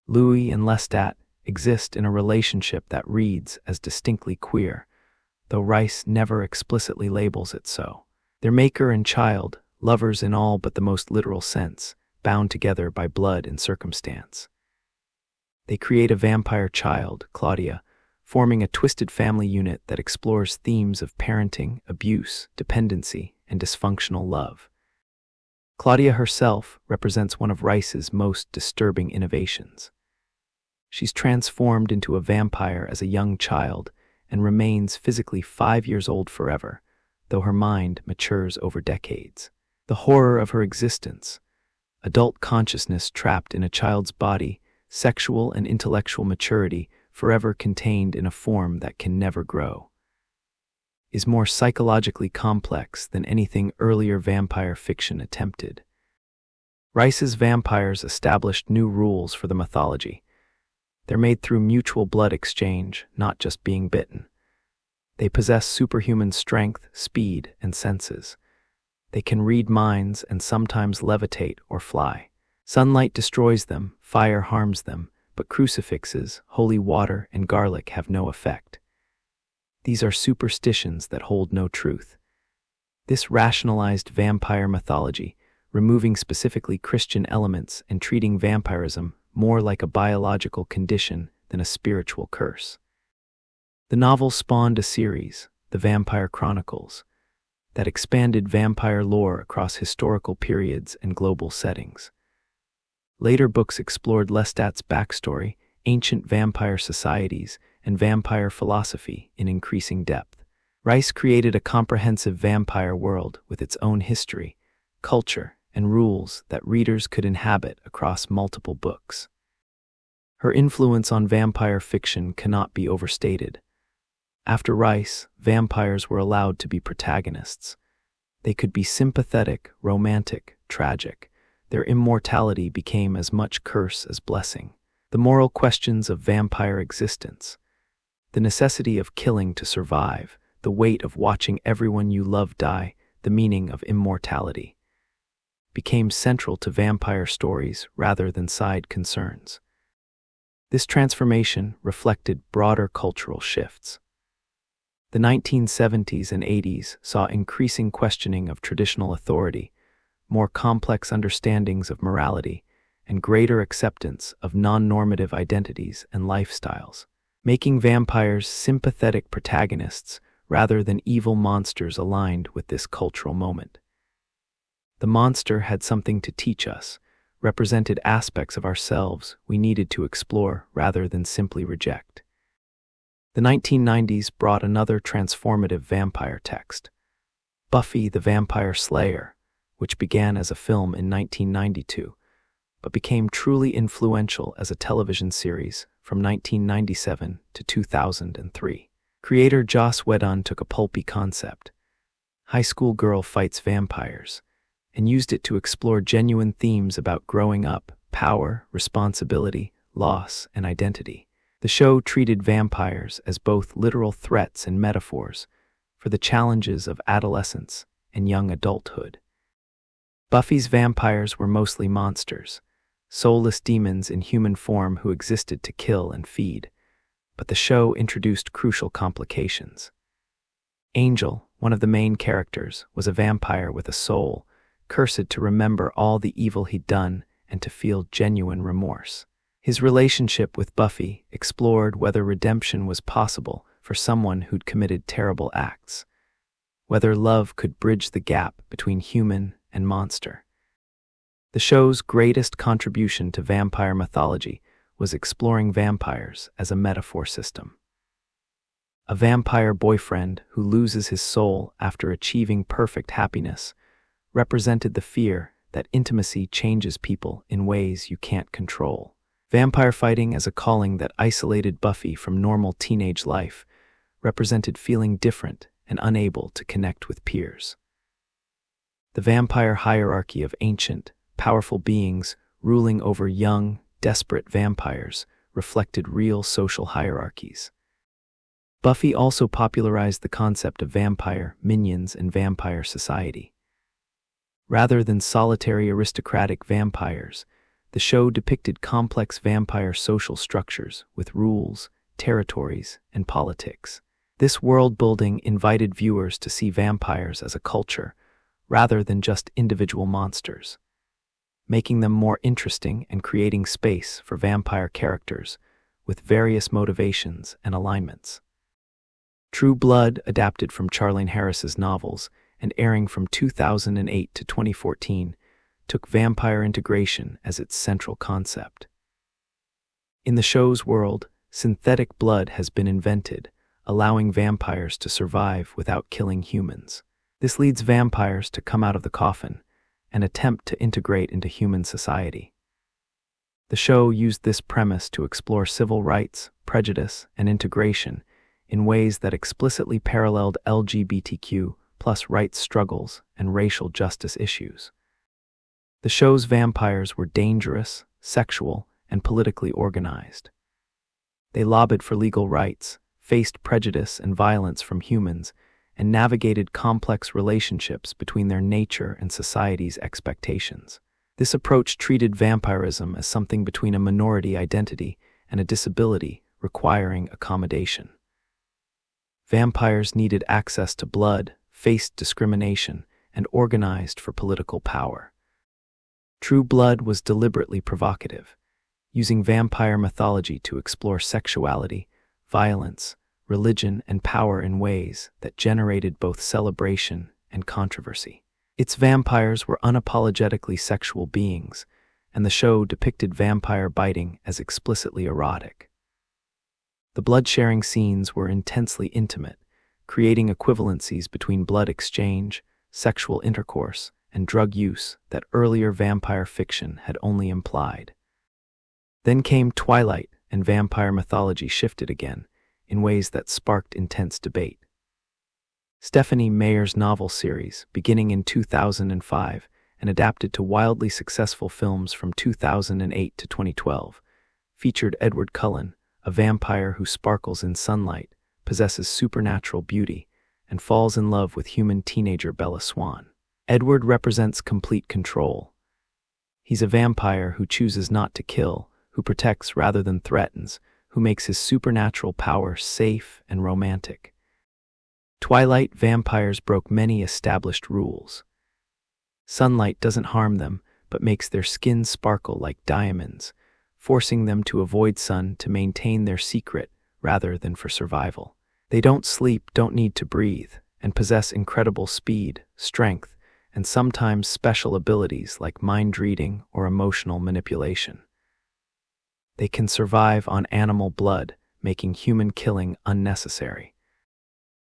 Louis and Lestat exist in a relationship that reads as distinctly queer, though Rice never explicitly labels it so. Their maker and child, lovers in all but the most literal sense, bound together by blood and circumstance. They create a vampire child, Claudia, forming a twisted family unit that explores themes of parenting, abuse, dependency, and dysfunctional love. Claudia herself represents one of Rice's most disturbing innovations. She's transformed into a vampire as a young child and remains physically 5 years old forever, though her mind matures over decades. The horror of her existence, adult consciousness trapped in a child's body, sexual and intellectual maturity forever contained in a form that can never grow, is more psychologically complex than anything earlier vampire fiction attempted. Rice's vampires established new rules for the mythology. They're made through mutual blood exchange, not just being bitten. They possess superhuman strength, speed, and senses. They can read minds and sometimes levitate or fly. Sunlight destroys them, fire harms them, but crucifixes, holy water, and garlic have no effect. These are superstitions that hold no truth. This rationalized vampire mythology, removing specifically Christian elements and treating vampirism more like a biological condition than a spiritual curse. The novel spawned a series, The Vampire Chronicles, that expanded vampire lore across historical periods and global settings. Later books explored Lestat's backstory, ancient vampire societies, and vampire philosophy in increasing depth. Rice created a comprehensive vampire world with its own history, culture, and rules that readers could inhabit across multiple books. Her influence on vampire fiction cannot be overstated. After Rice, vampires were allowed to be protagonists. They could be sympathetic, romantic, tragic. Their immortality became as much curse as blessing. The moral questions of vampire existence, the necessity of killing to survive, the weight of watching everyone you love die, the meaning of immortality, became central to vampire stories rather than side concerns. This transformation reflected broader cultural shifts. The 1970s and 80s saw increasing questioning of traditional authority, more complex understandings of morality, and greater acceptance of non-normative identities and lifestyles, making vampires sympathetic protagonists rather than evil monsters aligned with this cultural moment. The monster had something to teach us, represented aspects of ourselves we needed to explore rather than simply reject. The 1990s brought another transformative vampire text, Buffy the Vampire Slayer, which began as a film in 1992, but became truly influential as a television series from 1997 to 2003. Creator Joss Whedon took a pulpy concept, high school girl fights vampires, and used it to explore genuine themes about growing up, power, responsibility, loss, and identity. The show treated vampires as both literal threats and metaphors for the challenges of adolescence and young adulthood. Buffy's vampires were mostly monsters, soulless demons in human form who existed to kill and feed, but the show introduced crucial complications. Angel, one of the main characters, was a vampire with a soul, cursed to remember all the evil he'd done and to feel genuine remorse. His relationship with Buffy explored whether redemption was possible for someone who'd committed terrible acts, whether love could bridge the gap between human and monster. The show's greatest contribution to vampire mythology was exploring vampires as a metaphor system. A vampire boyfriend who loses his soul after achieving perfect happiness represented the fear that intimacy changes people in ways you can't control. Vampire fighting as a calling that isolated Buffy from normal teenage life represented feeling different and unable to connect with peers. The vampire hierarchy of ancient, powerful beings ruling over young, desperate vampires reflected real social hierarchies. Buffy also popularized the concept of vampire minions and vampire society. Rather than solitary aristocratic vampires, the show depicted complex vampire social structures with rules, territories, and politics. This world-building invited viewers to see vampires as a culture, rather than just individual monsters, making them more interesting and creating space for vampire characters with various motivations and alignments. True Blood, adapted from Charlaine Harris's novels and airing from 2008 to 2014, took vampire integration as its central concept. In the show's world, synthetic blood has been invented, allowing vampires to survive without killing humans. This leads vampires to come out of the coffin and attempt to integrate into human society. The show used this premise to explore civil rights, prejudice, and integration in ways that explicitly paralleled LGBTQ+ rights struggles and racial justice issues. The show's vampires were dangerous, sexual, and politically organized. They lobbied for legal rights, faced prejudice and violence from humans, and navigated complex relationships between their nature and society's expectations. This approach treated vampirism as something between a minority identity and a disability requiring accommodation. Vampires needed access to blood, faced discrimination, and organized for political power. True Blood was deliberately provocative, using vampire mythology to explore sexuality, violence, religion, and power in ways that generated both celebration and controversy. Its vampires were unapologetically sexual beings, and the show depicted vampire biting as explicitly erotic. The blood-sharing scenes were intensely intimate, creating equivalencies between blood exchange, sexual intercourse, and drug use that earlier vampire fiction had only implied. Then came Twilight, and vampire mythology shifted again, in ways that sparked intense debate. Stephanie Meyer's novel series, beginning in 2005 and adapted to wildly successful films from 2008 to 2012, featured Edward Cullen, a vampire who sparkles in sunlight, possesses supernatural beauty, and falls in love with human teenager Bella Swan. Edward represents complete control. He's a vampire who chooses not to kill, who protects rather than threatens, who makes his supernatural power safe and romantic. Twilight vampires broke many established rules. Sunlight doesn't harm them, but makes their skin sparkle like diamonds, forcing them to avoid sun to maintain their secret rather than for survival. They don't sleep, don't need to breathe, and possess incredible speed, strength, and sometimes special abilities like mind reading or emotional manipulation. They can survive on animal blood, making human killing unnecessary.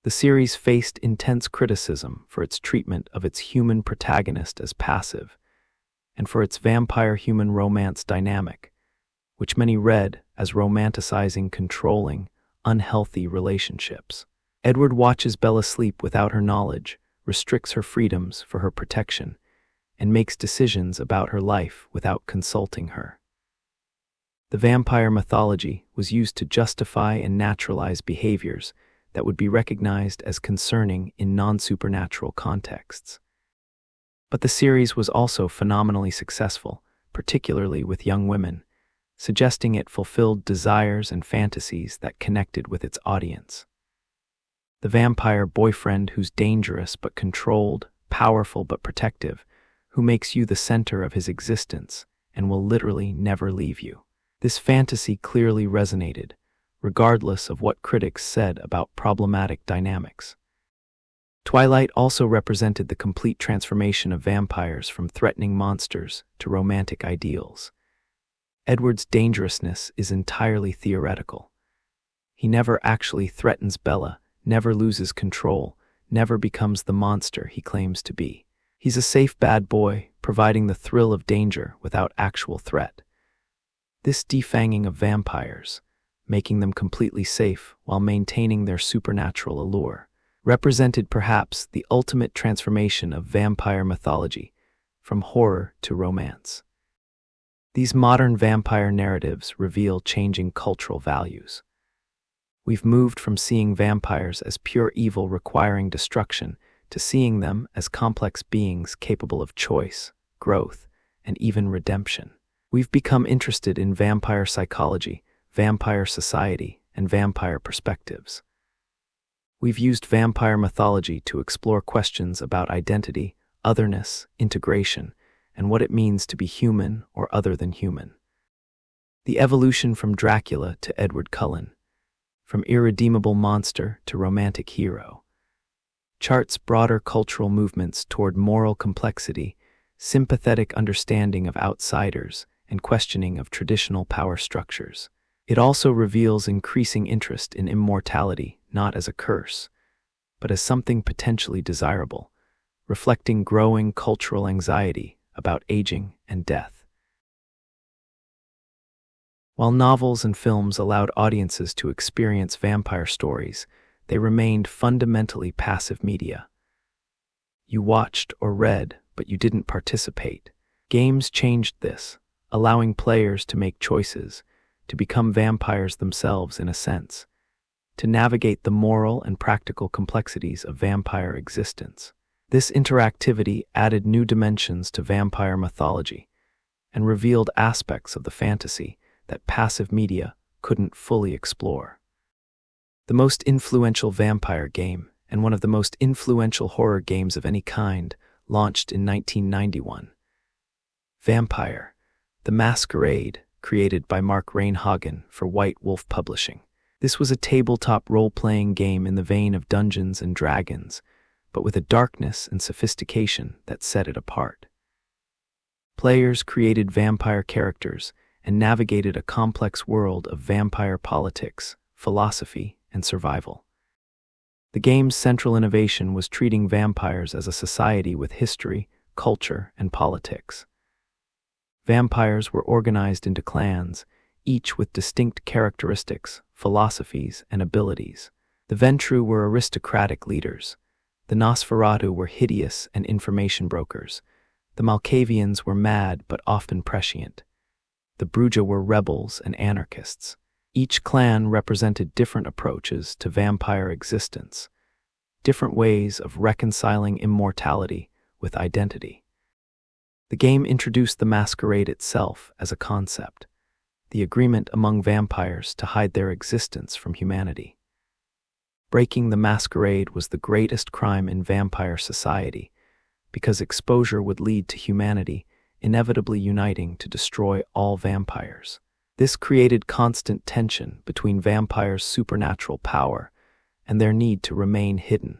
The series faced intense criticism for its treatment of its human protagonist as passive, and for its vampire-human romance dynamic, which many read as romanticizing controlling, unhealthy relationships. Edward watches Bella sleep without her knowledge, restricts her freedoms for her protection, and makes decisions about her life without consulting her. The vampire mythology was used to justify and naturalize behaviors that would be recognized as concerning in non-supernatural contexts. But the series was also phenomenally successful, particularly with young women, suggesting it fulfilled desires and fantasies that connected with its audience. The vampire boyfriend who's dangerous but controlled, powerful but protective, who makes you the center of his existence and will literally never leave you. This fantasy clearly resonated, regardless of what critics said about problematic dynamics. Twilight also represented the complete transformation of vampires from threatening monsters to romantic ideals. Edward's dangerousness is entirely theoretical. He never actually threatens Bella, never loses control, never becomes the monster he claims to be. He's a safe bad boy, providing the thrill of danger without actual threat. This defanging of vampires, making them completely safe while maintaining their supernatural allure, represented perhaps the ultimate transformation of vampire mythology, from horror to romance. These modern vampire narratives reveal changing cultural values. We've moved from seeing vampires as pure evil requiring destruction to seeing them as complex beings capable of choice, growth, and even redemption. We've become interested in vampire psychology, vampire society, and vampire perspectives. We've used vampire mythology to explore questions about identity, otherness, integration, and what it means to be human or other than human. The evolution from Dracula to Edward Cullen, from irredeemable monster to romantic hero, charts broader cultural movements toward moral complexity, sympathetic understanding of outsiders, and questioning of traditional power structures. It also reveals increasing interest in immortality, not as a curse, but as something potentially desirable, reflecting growing cultural anxiety about aging and death. While novels and films allowed audiences to experience vampire stories, they remained fundamentally passive media. You watched or read, but you didn't participate. Games changed this, allowing players to make choices, to become vampires themselves in a sense, to navigate the moral and practical complexities of vampire existence. This interactivity added new dimensions to vampire mythology and revealed aspects of the fantasy that passive media couldn't fully explore. The most influential vampire game, and one of the most influential horror games of any kind, launched in 1991. Vampire: The Masquerade, created by Mark Rein-Hagen for White Wolf Publishing. This was a tabletop role-playing game in the vein of Dungeons & Dragons, but with a darkness and sophistication that set it apart. Players created vampire characters and navigated a complex world of vampire politics, philosophy, and survival. The game's central innovation was treating vampires as a society with history, culture, and politics. Vampires were organized into clans, each with distinct characteristics, philosophies, and abilities. The Ventru were aristocratic leaders. The Nosferatu were hideous and information brokers. The Malkavians were mad but often prescient. The Bruja were rebels and anarchists. Each clan represented different approaches to vampire existence, different ways of reconciling immortality with identity. The game introduced the masquerade itself as a concept, the agreement among vampires to hide their existence from humanity. Breaking the masquerade was the greatest crime in vampire society, because exposure would lead to humanity inevitably uniting to destroy all vampires. This created constant tension between vampires' supernatural power and their need to remain hidden,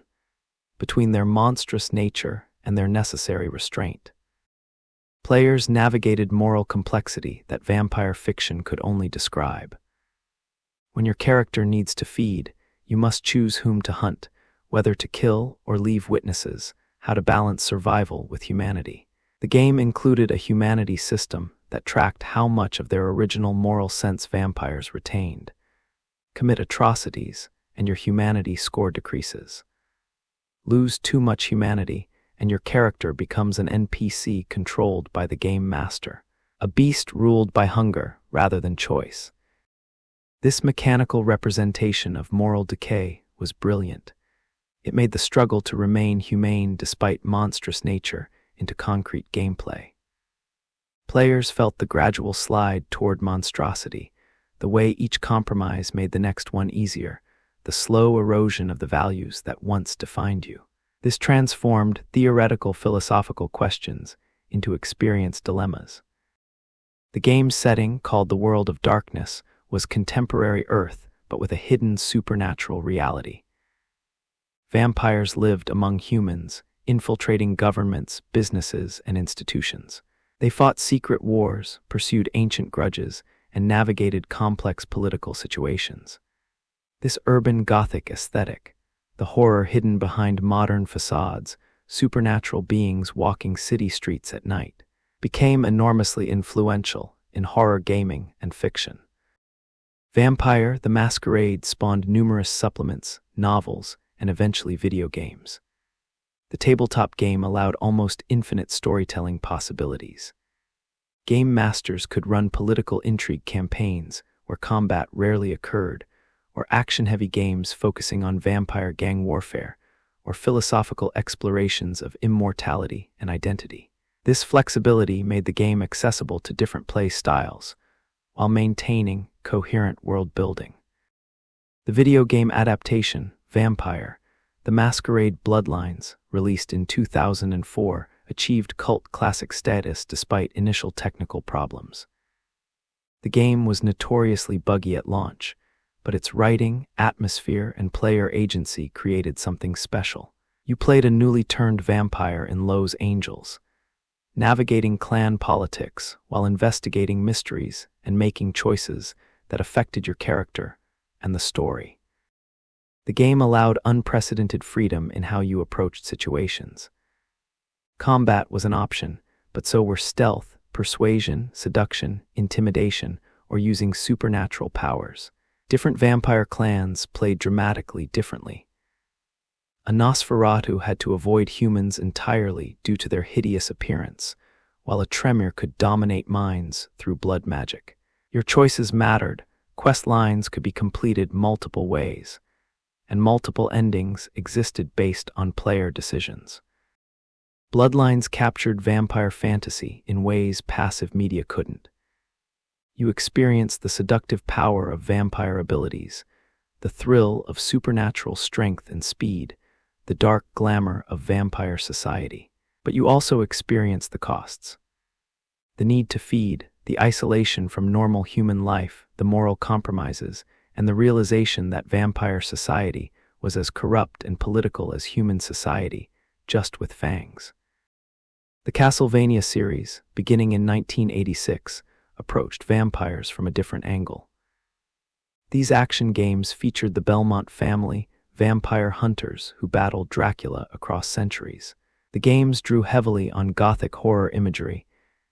between their monstrous nature and their necessary restraint. Players navigated moral complexity that vampire fiction could only describe. When your character needs to feed, you must choose whom to hunt, whether to kill or leave witnesses, how to balance survival with humanity. The game included a humanity system that tracked how much of their original moral sense vampires retained. Commit atrocities, and your humanity score decreases. Lose too much humanity, and your character becomes an NPC controlled by the game master, a beast ruled by hunger rather than choice. This mechanical representation of moral decay was brilliant. It made the struggle to remain humane despite monstrous nature into concrete gameplay. Players felt the gradual slide toward monstrosity, the way each compromise made the next one easier, the slow erosion of the values that once defined you. This transformed theoretical philosophical questions into experienced dilemmas. The game's setting, called the World of Darkness, was contemporary Earth, but with a hidden supernatural reality. Vampires lived among humans, infiltrating governments, businesses, and institutions. They fought secret wars, pursued ancient grudges, and navigated complex political situations. This urban Gothic aesthetic, the horror hidden behind modern facades, supernatural beings walking city streets at night, became enormously influential in horror gaming and fiction. Vampire: The Masquerade spawned numerous supplements, novels, and eventually video games. The tabletop game allowed almost infinite storytelling possibilities. Game masters could run political intrigue campaigns where combat rarely occurred, or action-heavy games focusing on vampire gang warfare, or philosophical explorations of immortality and identity. This flexibility made the game accessible to different play styles, while maintaining coherent world building. The video game adaptation, Vampire: The Masquerade Bloodlines, released in 2004, achieved cult classic status despite initial technical problems. The game was notoriously buggy at launch, but its writing, atmosphere, and player agency created something special. You played a newly turned vampire in Los Angeles, navigating clan politics while investigating mysteries and making choices that affected your character and the story. The game allowed unprecedented freedom in how you approached situations. Combat was an option, but so were stealth, persuasion, seduction, intimidation, or using supernatural powers. Different vampire clans played dramatically differently. A Nosferatu had to avoid humans entirely due to their hideous appearance, while a Tremor could dominate minds through blood magic. Your choices mattered, quest lines could be completed multiple ways, and multiple endings existed based on player decisions. Bloodlines captured vampire fantasy in ways passive media couldn't. You experienced the seductive power of vampire abilities, the thrill of supernatural strength and speed, the dark glamour of vampire society. But you also experienced the costs. The need to feed, the isolation from normal human life, the moral compromises, and the realization that vampire society was as corrupt and political as human society, just with fangs. The Castlevania series, beginning in 1986, approached vampires from a different angle. These action games featured the Belmont family, vampire hunters who battled Dracula across centuries. The games drew heavily on Gothic horror imagery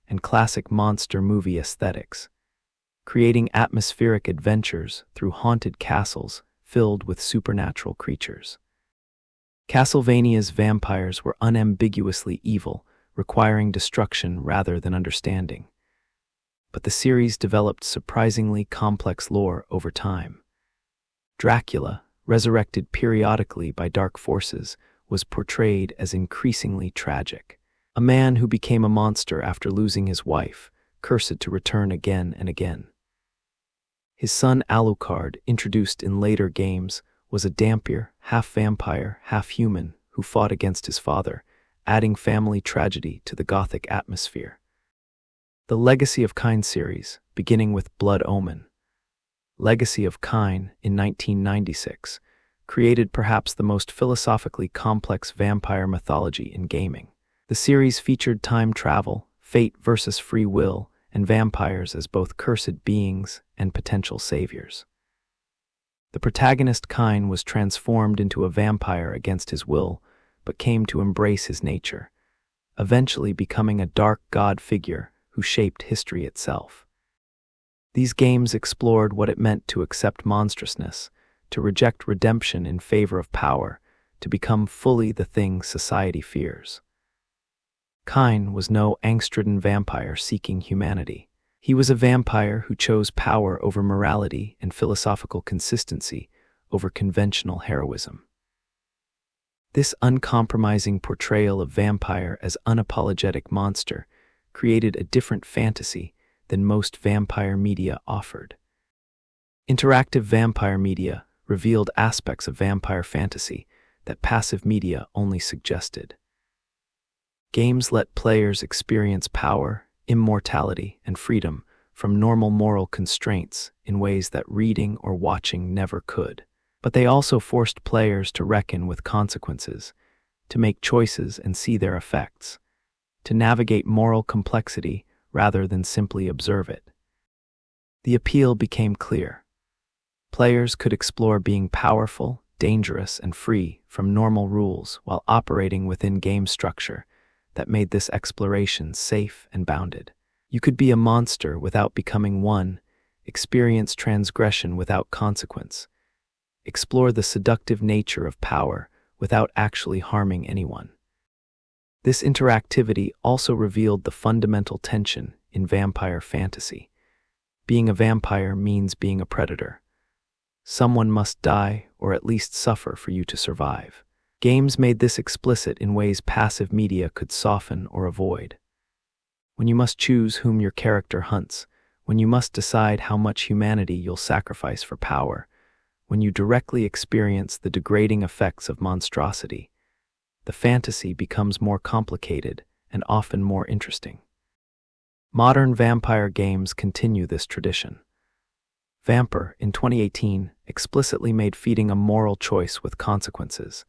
and classic monster movie aesthetics, creating atmospheric adventures through haunted castles filled with supernatural creatures. Castlevania's vampires were unambiguously evil, requiring destruction rather than understanding. But the series developed surprisingly complex lore over time. Dracula, resurrected periodically by dark forces, was portrayed as increasingly tragic. A man who became a monster after losing his wife, cursed to return again and again. His son Alucard, introduced in later games, was a Dampier, half-vampire, half-human, who fought against his father, adding family tragedy to the Gothic atmosphere. The Legacy of Kain series, beginning with Blood Omen. Legacy of Kain, in 1996, created perhaps the most philosophically complex vampire mythology in gaming. The series featured time travel, fate versus free will, and vampires as both cursed beings and potential saviors. The protagonist Kain was transformed into a vampire against his will, but came to embrace his nature, eventually becoming a dark god figure who shaped history itself. These games explored what it meant to accept monstrousness, to reject redemption in favor of power, to become fully the thing society fears. Kain was no angst-ridden vampire seeking humanity. He was a vampire who chose power over morality and philosophical consistency over conventional heroism. This uncompromising portrayal of vampire as unapologetic monster created a different fantasy than most vampire media offered. Interactive vampire media revealed aspects of vampire fantasy that passive media only suggested. Games let players experience power, immortality, and freedom from normal moral constraints in ways that reading or watching never could. But they also forced players to reckon with consequences, to make choices and see their effects, to navigate moral complexity rather than simply observe it. The appeal became clear. Players could explore being powerful, dangerous, and free from normal rules while operating within game structure that made this exploration safe and bounded. You could be a monster without becoming one, experience transgression without consequence, explore the seductive nature of power without actually harming anyone. This interactivity also revealed the fundamental tension in vampire fantasy. Being a vampire means being a predator. Someone must die or at least suffer for you to survive. Games made this explicit in ways passive media could soften or avoid. When you must choose whom your character hunts, when you must decide how much humanity you'll sacrifice for power, when you directly experience the degrading effects of monstrosity, the fantasy becomes more complicated and often more interesting. Modern vampire games continue this tradition. Vampire, in 2018, explicitly made feeding a moral choice with consequences.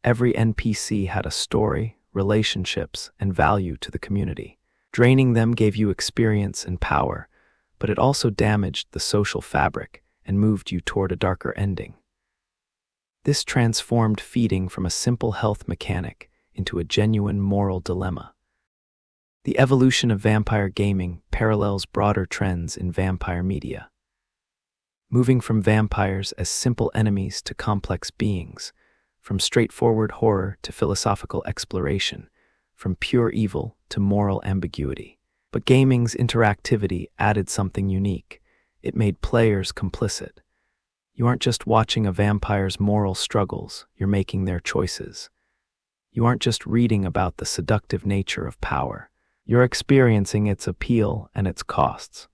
Every NPC had a story, relationships, and value to the community. Draining them gave you experience and power, but it also damaged the social fabric and moved you toward a darker ending. This transformed feeding from a simple health mechanic into a genuine moral dilemma. The evolution of vampire gaming parallels broader trends in vampire media. Moving from vampires as simple enemies to complex beings, from straightforward horror to philosophical exploration, from pure evil to moral ambiguity. But gaming's interactivity added something unique. It made players complicit. You aren't just watching a vampire's moral struggles, you're making their choices. You aren't just reading about the seductive nature of power, you're experiencing its appeal and its costs.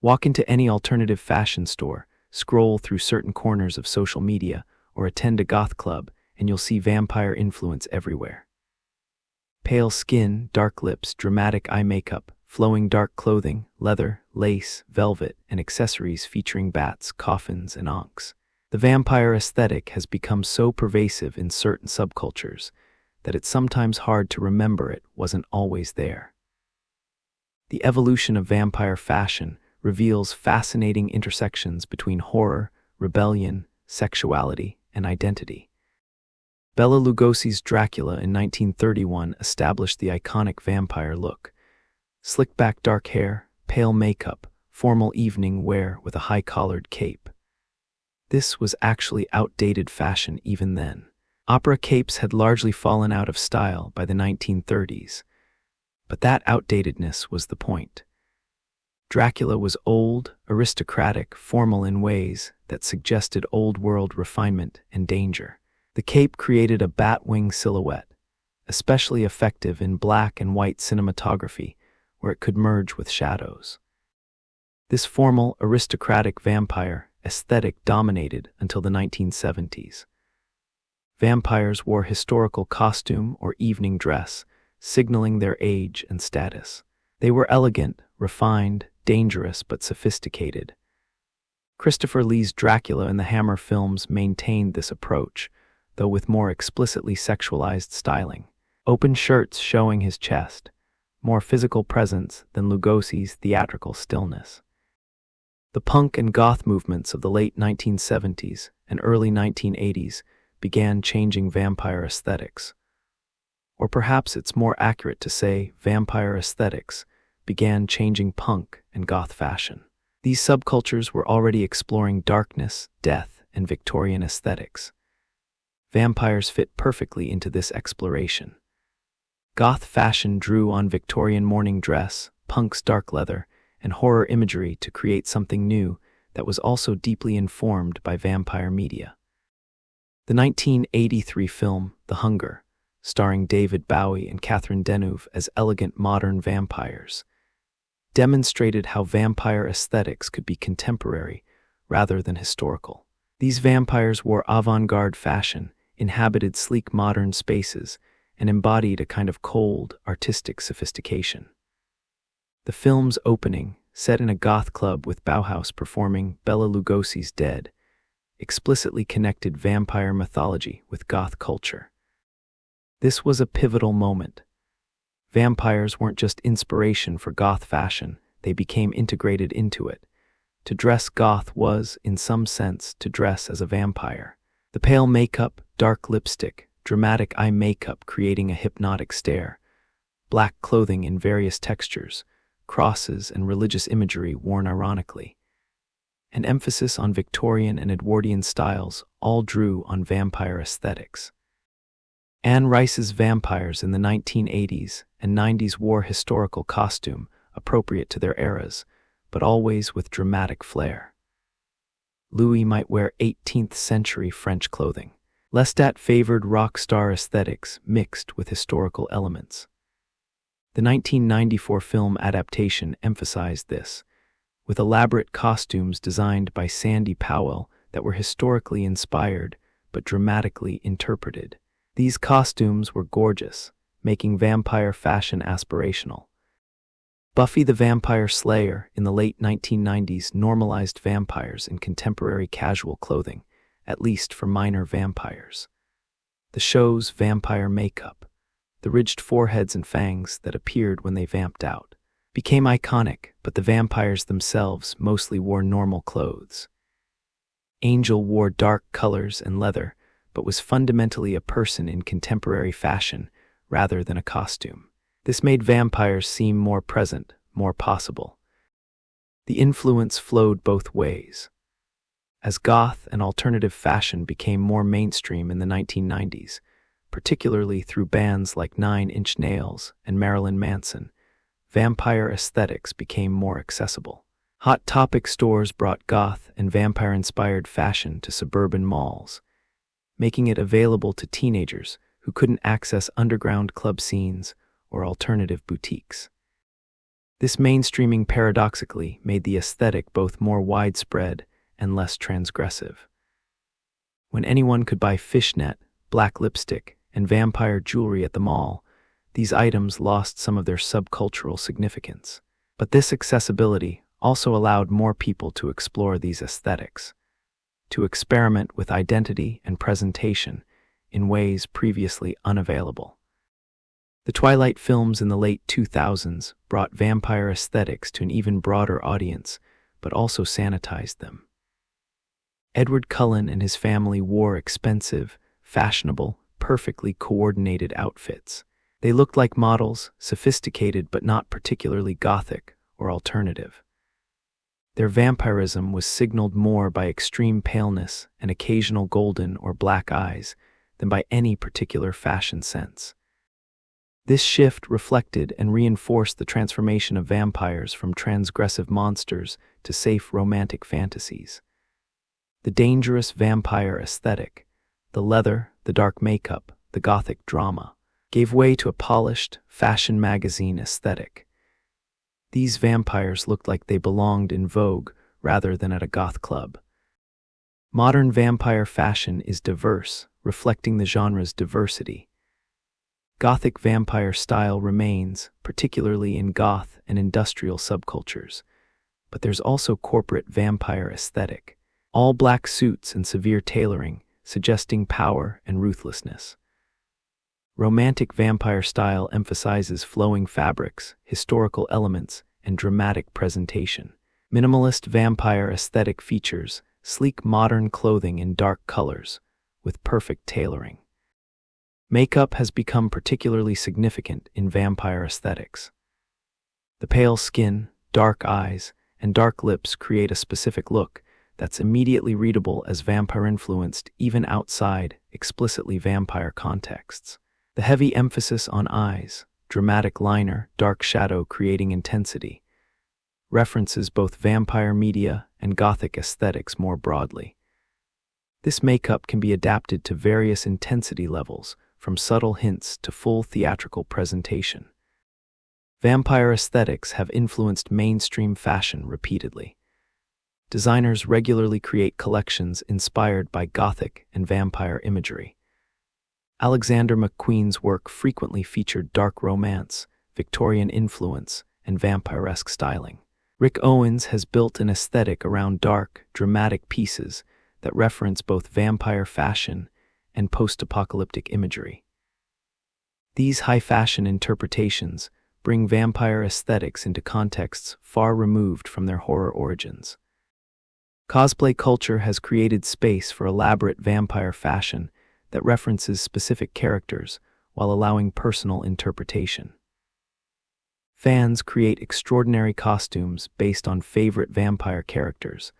Walk into any alternative fashion store, scroll through certain corners of social media, or attend a goth club, and you'll see vampire influence everywhere. Pale skin, dark lips, dramatic eye makeup, flowing dark clothing, leather, lace, velvet, and accessories featuring bats, coffins, and ankhs. The vampire aesthetic has become so pervasive in certain subcultures that it's sometimes hard to remember it wasn't always there. The evolution of vampire fashion reveals fascinating intersections between horror, rebellion, sexuality, and identity. Bela Lugosi's Dracula in 1931 established the iconic vampire look. Slick-back dark hair, pale makeup, formal evening wear with a high-collared cape. This was actually outdated fashion even then. Opera capes had largely fallen out of style by the 1930s, but that outdatedness was the point. Dracula was old, aristocratic, formal in ways that suggested old-world refinement and danger. The cape created a bat-wing silhouette, especially effective in black and white cinematography, where it could merge with shadows. This formal, aristocratic vampire aesthetic dominated until the 1970s. Vampires wore historical costume or evening dress, signaling their age and status. They were elegant, refined, dangerous, but sophisticated. Christopher Lee's Dracula and the Hammer films maintained this approach, though with more explicitly sexualized styling. Open shirts showing his chest, more physical presence than Lugosi's theatrical stillness. The punk and goth movements of the late 1970s and early 1980s began changing vampire aesthetics. Or perhaps it's more accurate to say vampire aesthetics began changing punk and goth fashion. These subcultures were already exploring darkness, death, and Victorian aesthetics. Vampires fit perfectly into this exploration. Goth fashion drew on Victorian morning dress, punk's dark leather, and horror imagery to create something new that was also deeply informed by vampire media. The 1983 film The Hunger, starring David Bowie and Catherine Deneuve as elegant modern vampires, demonstrated how vampire aesthetics could be contemporary rather than historical. These vampires wore avant-garde fashion, inhabited sleek modern spaces, and embodied a kind of cold, artistic sophistication. The film's opening, set in a goth club with Bauhaus performing Bela Lugosi's Dead, explicitly connected vampire mythology with goth culture. This was a pivotal moment. Vampires weren't just inspiration for goth fashion, they became integrated into it. To dress goth was, in some sense, to dress as a vampire. The pale makeup, dark lipstick, dramatic eye makeup creating a hypnotic stare, black clothing in various textures, crosses and religious imagery worn ironically. An emphasis on Victorian and Edwardian styles all drew on vampire aesthetics. Anne Rice's vampires in the 1980s and 90s wore historical costume appropriate to their eras, but always with dramatic flair. Louis might wear 18th century French clothing. Lestat favored rock star aesthetics mixed with historical elements. The 1994 film adaptation emphasized this, with elaborate costumes designed by Sandy Powell that were historically inspired but dramatically interpreted. These costumes were gorgeous, making vampire fashion aspirational. Buffy the Vampire Slayer in the late 1990s normalized vampires in contemporary casual clothing, at least for minor vampires. The show's vampire makeup, the ridged foreheads and fangs that appeared when they vamped out, became iconic, but the vampires themselves mostly wore normal clothes. Angel wore dark colors and leather, but was fundamentally a person in contemporary fashion rather than a costume. This made vampires seem more present, more possible. The influence flowed both ways. As goth and alternative fashion became more mainstream in the 1990s, particularly through bands like 9 Inch Nails and Marilyn Manson, vampire aesthetics became more accessible. Hot Topic stores brought goth and vampire-inspired fashion to suburban malls, making it available to teenagers who couldn't access underground club scenes or alternative boutiques. This mainstreaming paradoxically made the aesthetic both more widespread and less transgressive. When anyone could buy fishnet, black lipstick, and vampire jewelry at the mall, these items lost some of their subcultural significance. But this accessibility also allowed more people to explore these aesthetics, to experiment with identity and presentation in ways previously unavailable. The Twilight films in the late 2000s brought vampire aesthetics to an even broader audience, but also sanitized them. Edward Cullen and his family wore expensive, fashionable, perfectly coordinated outfits. They looked like models, sophisticated but not particularly Gothic or alternative. Their vampirism was signaled more by extreme paleness and occasional golden or black eyes than by any particular fashion sense. This shift reflected and reinforced the transformation of vampires from transgressive monsters to safe romantic fantasies. The dangerous vampire aesthetic, the leather, the dark makeup, the Gothic drama, gave way to a polished, fashion magazine aesthetic. These vampires looked like they belonged in Vogue rather than at a goth club. Modern vampire fashion is diverse, reflecting the genre's diversity. Gothic vampire style remains, particularly in goth and industrial subcultures, but there's also corporate vampire aesthetic, all black suits and severe tailoring, suggesting power and ruthlessness. Romantic vampire style emphasizes flowing fabrics, historical elements, and dramatic presentation. Minimalist vampire aesthetic features sleek modern clothing in dark colors, with perfect tailoring. Makeup has become particularly significant in vampire aesthetics. The pale skin, dark eyes, and dark lips create a specific look that's immediately readable as vampire-influenced even outside explicitly vampire contexts. The heavy emphasis on eyes, dramatic liner, dark shadow creating intensity, references both vampire media and Gothic aesthetics more broadly. This makeup can be adapted to various intensity levels, from subtle hints to full theatrical presentation. Vampire aesthetics have influenced mainstream fashion repeatedly. Designers regularly create collections inspired by Gothic and vampire imagery. Alexander McQueen's work frequently featured dark romance, Victorian influence, and vampiresque styling. Rick Owens has built an aesthetic around dark, dramatic pieces that reference both vampire fashion and post-apocalyptic imagery. These high-fashion interpretations bring vampire aesthetics into contexts far removed from their horror origins. Cosplay culture has created space for elaborate vampire fashion that references specific characters while allowing personal interpretation. Fans create extraordinary costumes based on favorite vampire characters,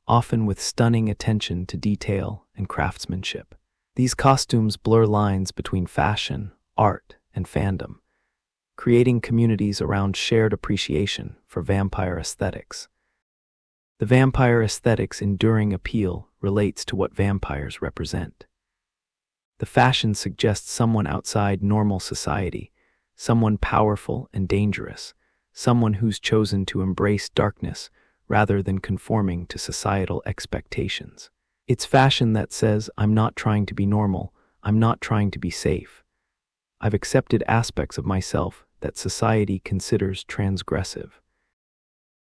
often with stunning attention to detail and craftsmanship. These costumes blur lines between fashion, art, and fandom, creating communities around shared appreciation for vampire aesthetics. The vampire aesthetic's enduring appeal relates to what vampires represent. The fashion suggests someone outside normal society, someone powerful and dangerous, someone who's chosen to embrace darkness rather than conforming to societal expectations. It's fashion that says, I'm not trying to be normal, I'm not trying to be safe. I've accepted aspects of myself that society considers transgressive.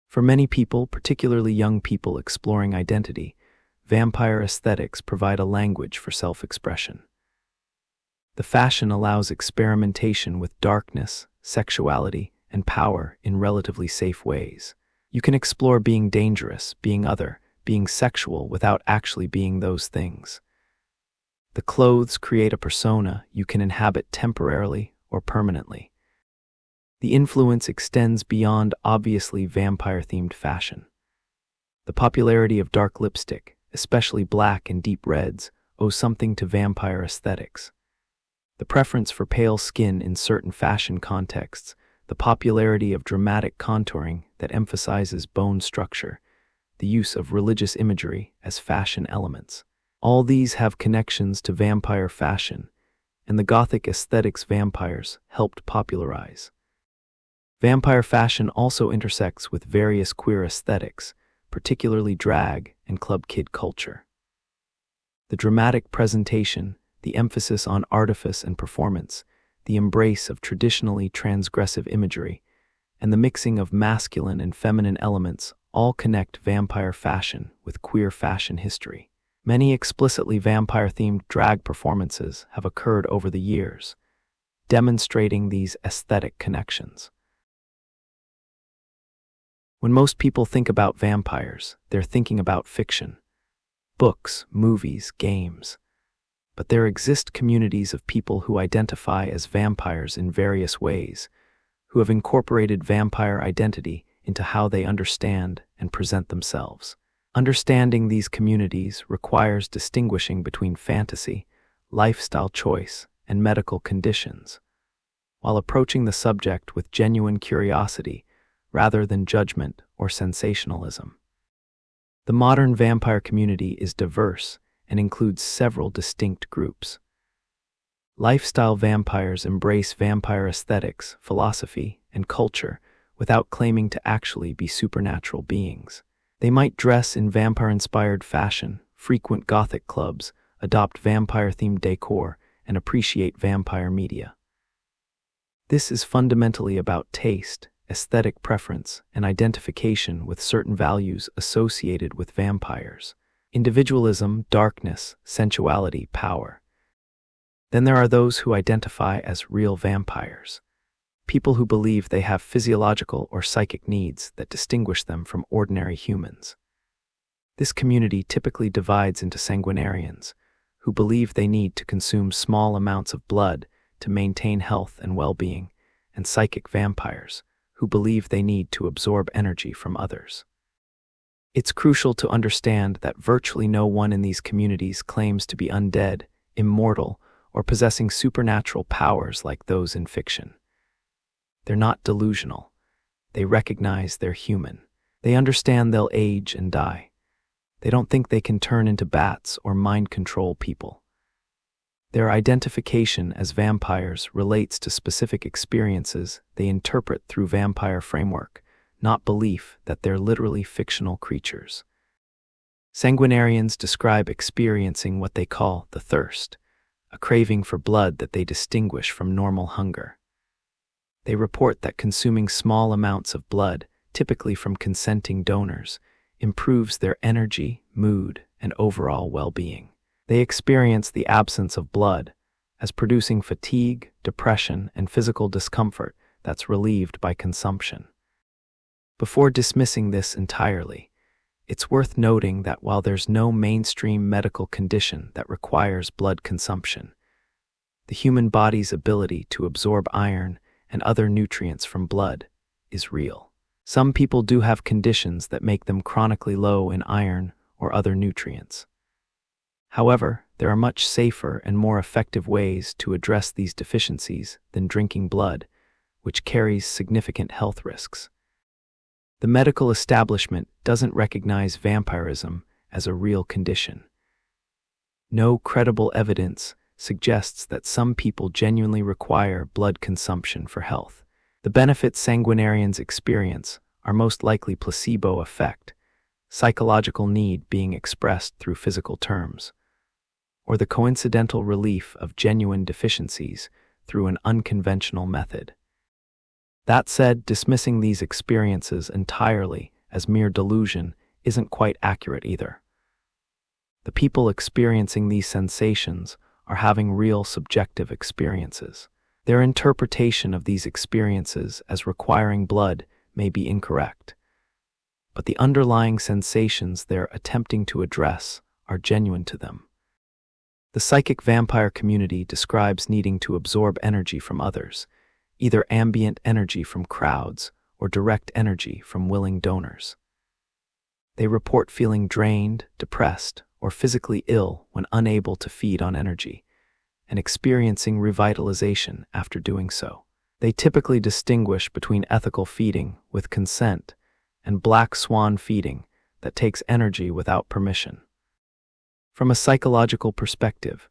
For many people, particularly young people exploring identity, vampire aesthetics provide a language for self-expression. The fashion allows experimentation with darkness, sexuality, and power in relatively safe ways. You can explore being dangerous, being other, being sexual without actually being those things. The clothes create a persona you can inhabit temporarily or permanently. The influence extends beyond obviously vampire-themed fashion. The popularity of dark lipstick, especially black and deep reds, owes something to vampire aesthetics. The preference for pale skin in certain fashion contexts, the popularity of dramatic contouring that emphasizes bone structure, the use of religious imagery as fashion elements. All these have connections to vampire fashion, and the Gothic aesthetics vampires helped popularize. Vampire fashion also intersects with various queer aesthetics, particularly drag and club kid culture. The dramatic presentation, the emphasis on artifice and performance, the embrace of traditionally transgressive imagery, and the mixing of masculine and feminine elements all connect vampire fashion with queer fashion history. Many explicitly vampire-themed drag performances have occurred over the years, demonstrating these aesthetic connections. When most people think about vampires, they're thinking about fiction. Books, movies, games. But there exist communities of people who identify as vampires in various ways, who have incorporated vampire identity into how they understand and present themselves. Understanding these communities requires distinguishing between fantasy, lifestyle choice, and medical conditions, while approaching the subject with genuine curiosity rather than judgment or sensationalism. The modern vampire community is diverse and includes several distinct groups. Lifestyle vampires embrace vampire aesthetics, philosophy, and culture without claiming to actually be supernatural beings. They might dress in vampire-inspired fashion, frequent Gothic clubs, adopt vampire-themed decor, and appreciate vampire media. This is fundamentally about taste, aesthetic preference, and identification with certain values associated with vampires: individualism, darkness, sensuality, power. Then there are those who identify as real vampires, people who believe they have physiological or psychic needs that distinguish them from ordinary humans. This community typically divides into sanguinarians, who believe they need to consume small amounts of blood to maintain health and well-being, and psychic vampires, who believe they need to absorb energy from others. It's crucial to understand that virtually no one in these communities claims to be undead, immortal, or possessing supernatural powers like those in fiction. They're not delusional. They recognize they're human. They understand they'll age and die. They don't think they can turn into bats or mind control people. Their identification as vampires relates to specific experiences they interpret through vampire framework, not belief that they're literally fictional creatures. Sanguinarians describe experiencing what they call the thirst, a craving for blood that they distinguish from normal hunger. They report that consuming small amounts of blood, typically from consenting donors, improves their energy, mood, and overall well-being. They experience the absence of blood as producing fatigue, depression, and physical discomfort that's relieved by consumption. Before dismissing this entirely, it's worth noting that while there's no mainstream medical condition that requires blood consumption, the human body's ability to absorb iron and other nutrients from blood is real. Some people do have conditions that make them chronically low in iron or other nutrients. However, there are much safer and more effective ways to address these deficiencies than drinking blood, which carries significant health risks. The medical establishment doesn't recognize vampirism as a real condition. No credible evidence suggests that some people genuinely require blood consumption for health. The benefits sanguinarians experience are most likely placebo effect, psychological need being expressed through physical terms, or the coincidental relief of genuine deficiencies through an unconventional method. That said, dismissing these experiences entirely as mere delusion isn't quite accurate either. The people experiencing these sensations are having real subjective experiences. Their interpretation of these experiences as requiring blood may be incorrect, but the underlying sensations they're attempting to address are genuine to them. The psychic vampire community describes needing to absorb energy from others, either ambient energy from crowds or direct energy from willing donors. They report feeling drained, depressed, or physically ill when unable to feed on energy, and experiencing revitalization after doing so. They typically distinguish between ethical feeding with consent and black swan feeding that takes energy without permission. From a psychological perspective,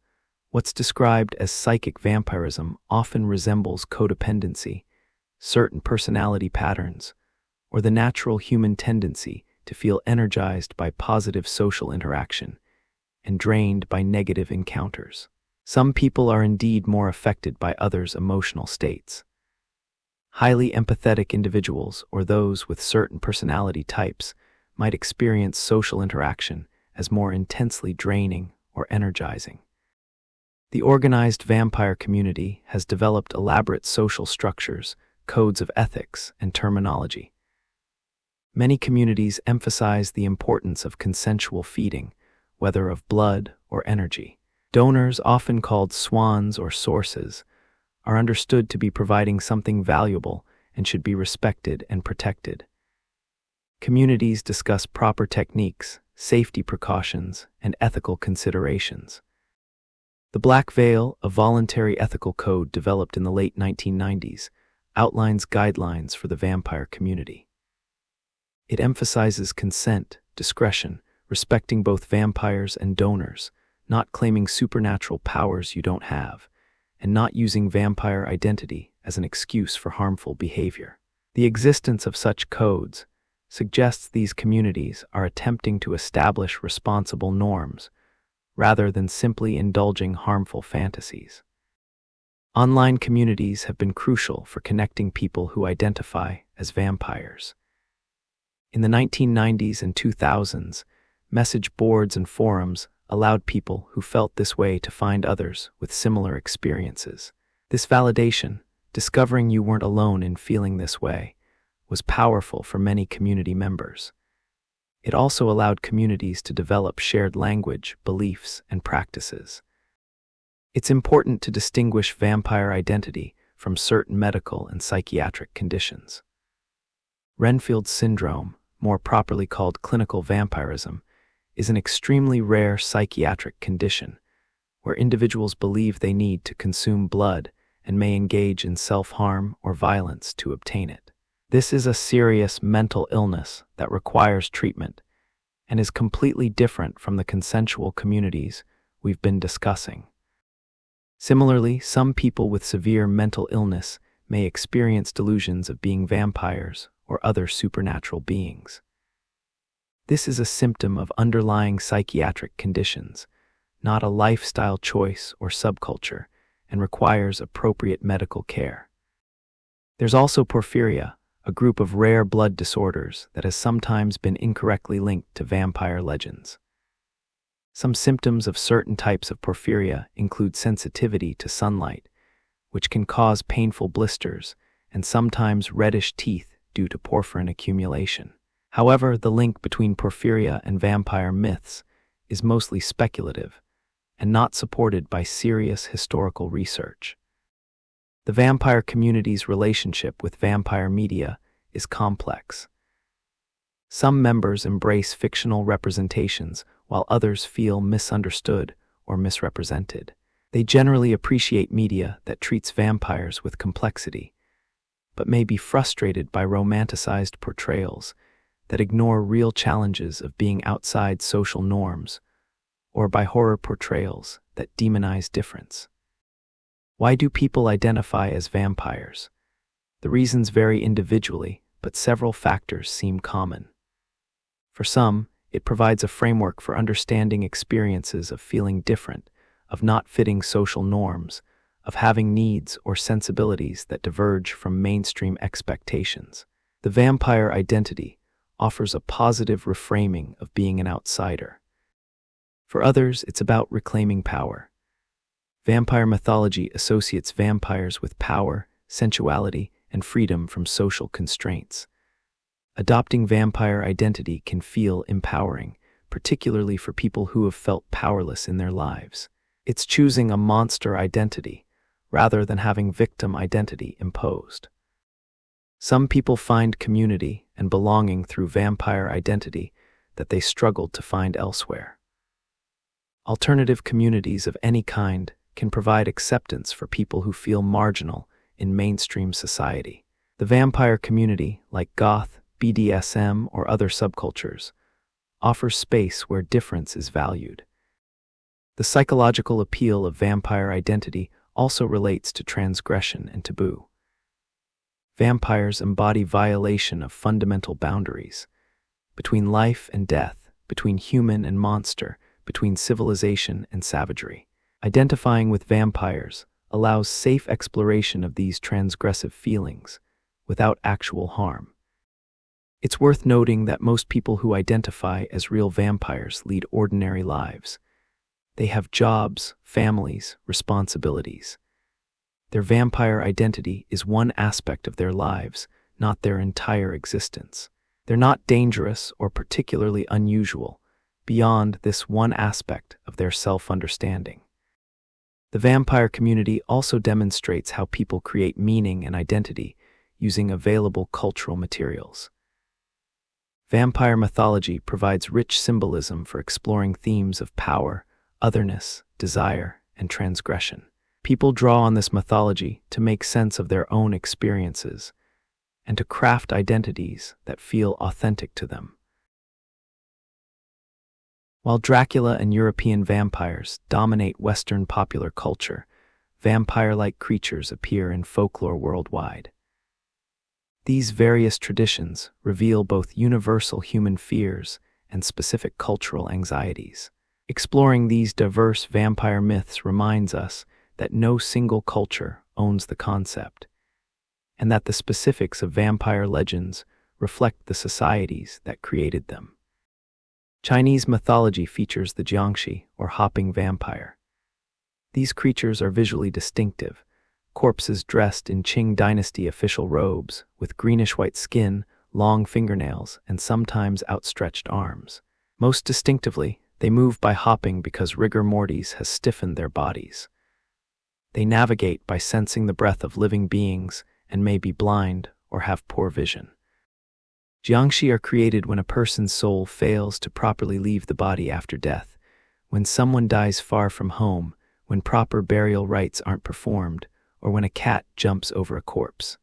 what's described as psychic vampirism often resembles codependency, certain personality patterns, or the natural human tendency to feel energized by positive social interaction and drained by negative encounters. Some people are indeed more affected by others' emotional states. Highly empathetic individuals or those with certain personality types might experience social interaction as more intensely draining or energizing. The organized vampire community has developed elaborate social structures, codes of ethics, and terminology. Many communities emphasize the importance of consensual feeding, whether of blood or energy. Donors, often called swans or sources, are understood to be providing something valuable and should be respected and protected. Communities discuss proper techniques, safety precautions, and ethical considerations. The Black Veil, a voluntary ethical code developed in the late 1990s, outlines guidelines for the vampire community. It emphasizes consent, discretion, respecting both vampires and donors, not claiming supernatural powers you don't have, and not using vampire identity as an excuse for harmful behavior. The existence of such codes suggests these communities are attempting to establish responsible norms rather than simply indulging harmful fantasies. Online communities have been crucial for connecting people who identify as vampires. In the 1990s and 2000s, message boards and forums allowed people who felt this way to find others with similar experiences. This validation, discovering you weren't alone in feeling this way, was powerful for many community members. It also allowed communities to develop shared language, beliefs, and practices. It's important to distinguish vampire identity from certain medical and psychiatric conditions. Renfield's syndrome, more properly called clinical vampirism, is an extremely rare psychiatric condition where individuals believe they need to consume blood and may engage in self-harm or violence to obtain it. This is a serious mental illness that requires treatment and is completely different from the consensual communities we've been discussing. Similarly, some people with severe mental illness may experience delusions of being vampires or other supernatural beings. This is a symptom of underlying psychiatric conditions, not a lifestyle choice or subculture, and requires appropriate medical care. There's also porphyria, a group of rare blood disorders that has sometimes been incorrectly linked to vampire legends. Some symptoms of certain types of porphyria include sensitivity to sunlight, which can cause painful blisters, and sometimes reddish teeth due to porphyrin accumulation. However, the link between porphyria and vampire myths is mostly speculative and not supported by serious historical research. The vampire community's relationship with vampire media is complex. Some members embrace fictional representations while others feel misunderstood or misrepresented. They generally appreciate media that treats vampires with complexity, but may be frustrated by romanticized portrayals that ignore real challenges of being outside social norms, or by horror portrayals that demonize difference. Why do people identify as vampires? The reasons vary individually, but several factors seem common. For some, it provides a framework for understanding experiences of feeling different, of not fitting social norms, of having needs or sensibilities that diverge from mainstream expectations. The vampire identity offers a positive reframing of being an outsider. For others, it's about reclaiming power. Vampire mythology associates vampires with power, sensuality, and freedom from social constraints. Adopting vampire identity can feel empowering, particularly for people who have felt powerless in their lives. It's choosing a monster identity rather than having victim identity imposed. Some people find community and belonging through vampire identity that they struggled to find elsewhere. Alternative communities of any kind can provide acceptance for people who feel marginal in mainstream society. The vampire community, like Goth, BDSM, or other subcultures, offers space where difference is valued. The psychological appeal of vampire identity also relates to transgression and taboo. Vampires embody violation of fundamental boundaries between life and death, between human and monster, between civilization and savagery. Identifying with vampires allows safe exploration of these transgressive feelings without actual harm. It's worth noting that most people who identify as real vampires lead ordinary lives. They have jobs, families, responsibilities. Their vampire identity is one aspect of their lives, not their entire existence. They're not dangerous or particularly unusual beyond this one aspect of their self-understanding. The vampire community also demonstrates how people create meaning and identity using available cultural materials. Vampire mythology provides rich symbolism for exploring themes of power, otherness, desire, and transgression. People draw on this mythology to make sense of their own experiences and to craft identities that feel authentic to them. While Dracula and European vampires dominate Western popular culture, vampire-like creatures appear in folklore worldwide. These various traditions reveal both universal human fears and specific cultural anxieties. Exploring these diverse vampire myths reminds us that no single culture owns the concept, and that the specifics of vampire legends reflect the societies that created them. Chinese mythology features the jiangshi, or hopping vampire. These creatures are visually distinctive, corpses dressed in Qing dynasty official robes, with greenish-white skin, long fingernails, and sometimes outstretched arms. Most distinctively, they move by hopping because rigor mortis has stiffened their bodies. They navigate by sensing the breath of living beings and may be blind or have poor vision. Jiangshi are created when a person's soul fails to properly leave the body after death, when someone dies far from home, when proper burial rites aren't performed, or when a cat jumps over a corpse.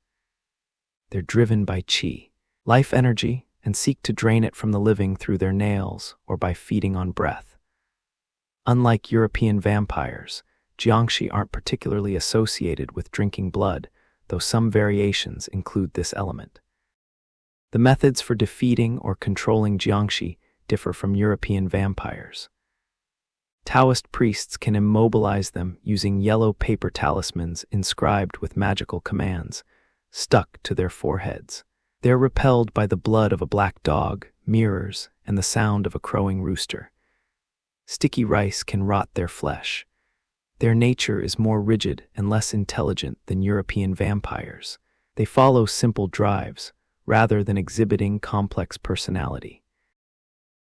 They're driven by qi, life energy, and seek to drain it from the living through their nails or by feeding on breath. Unlike European vampires, jiangshi aren't particularly associated with drinking blood, though some variations include this element. The methods for defeating or controlling jiangshi differ from European vampires. Taoist priests can immobilize them using yellow paper talismans inscribed with magical commands, stuck to their foreheads. They're repelled by the blood of a black dog, mirrors, and the sound of a crowing rooster. Sticky rice can rot their flesh. Their nature is more rigid and less intelligent than European vampires. They follow simple drives, rather than exhibiting complex personality.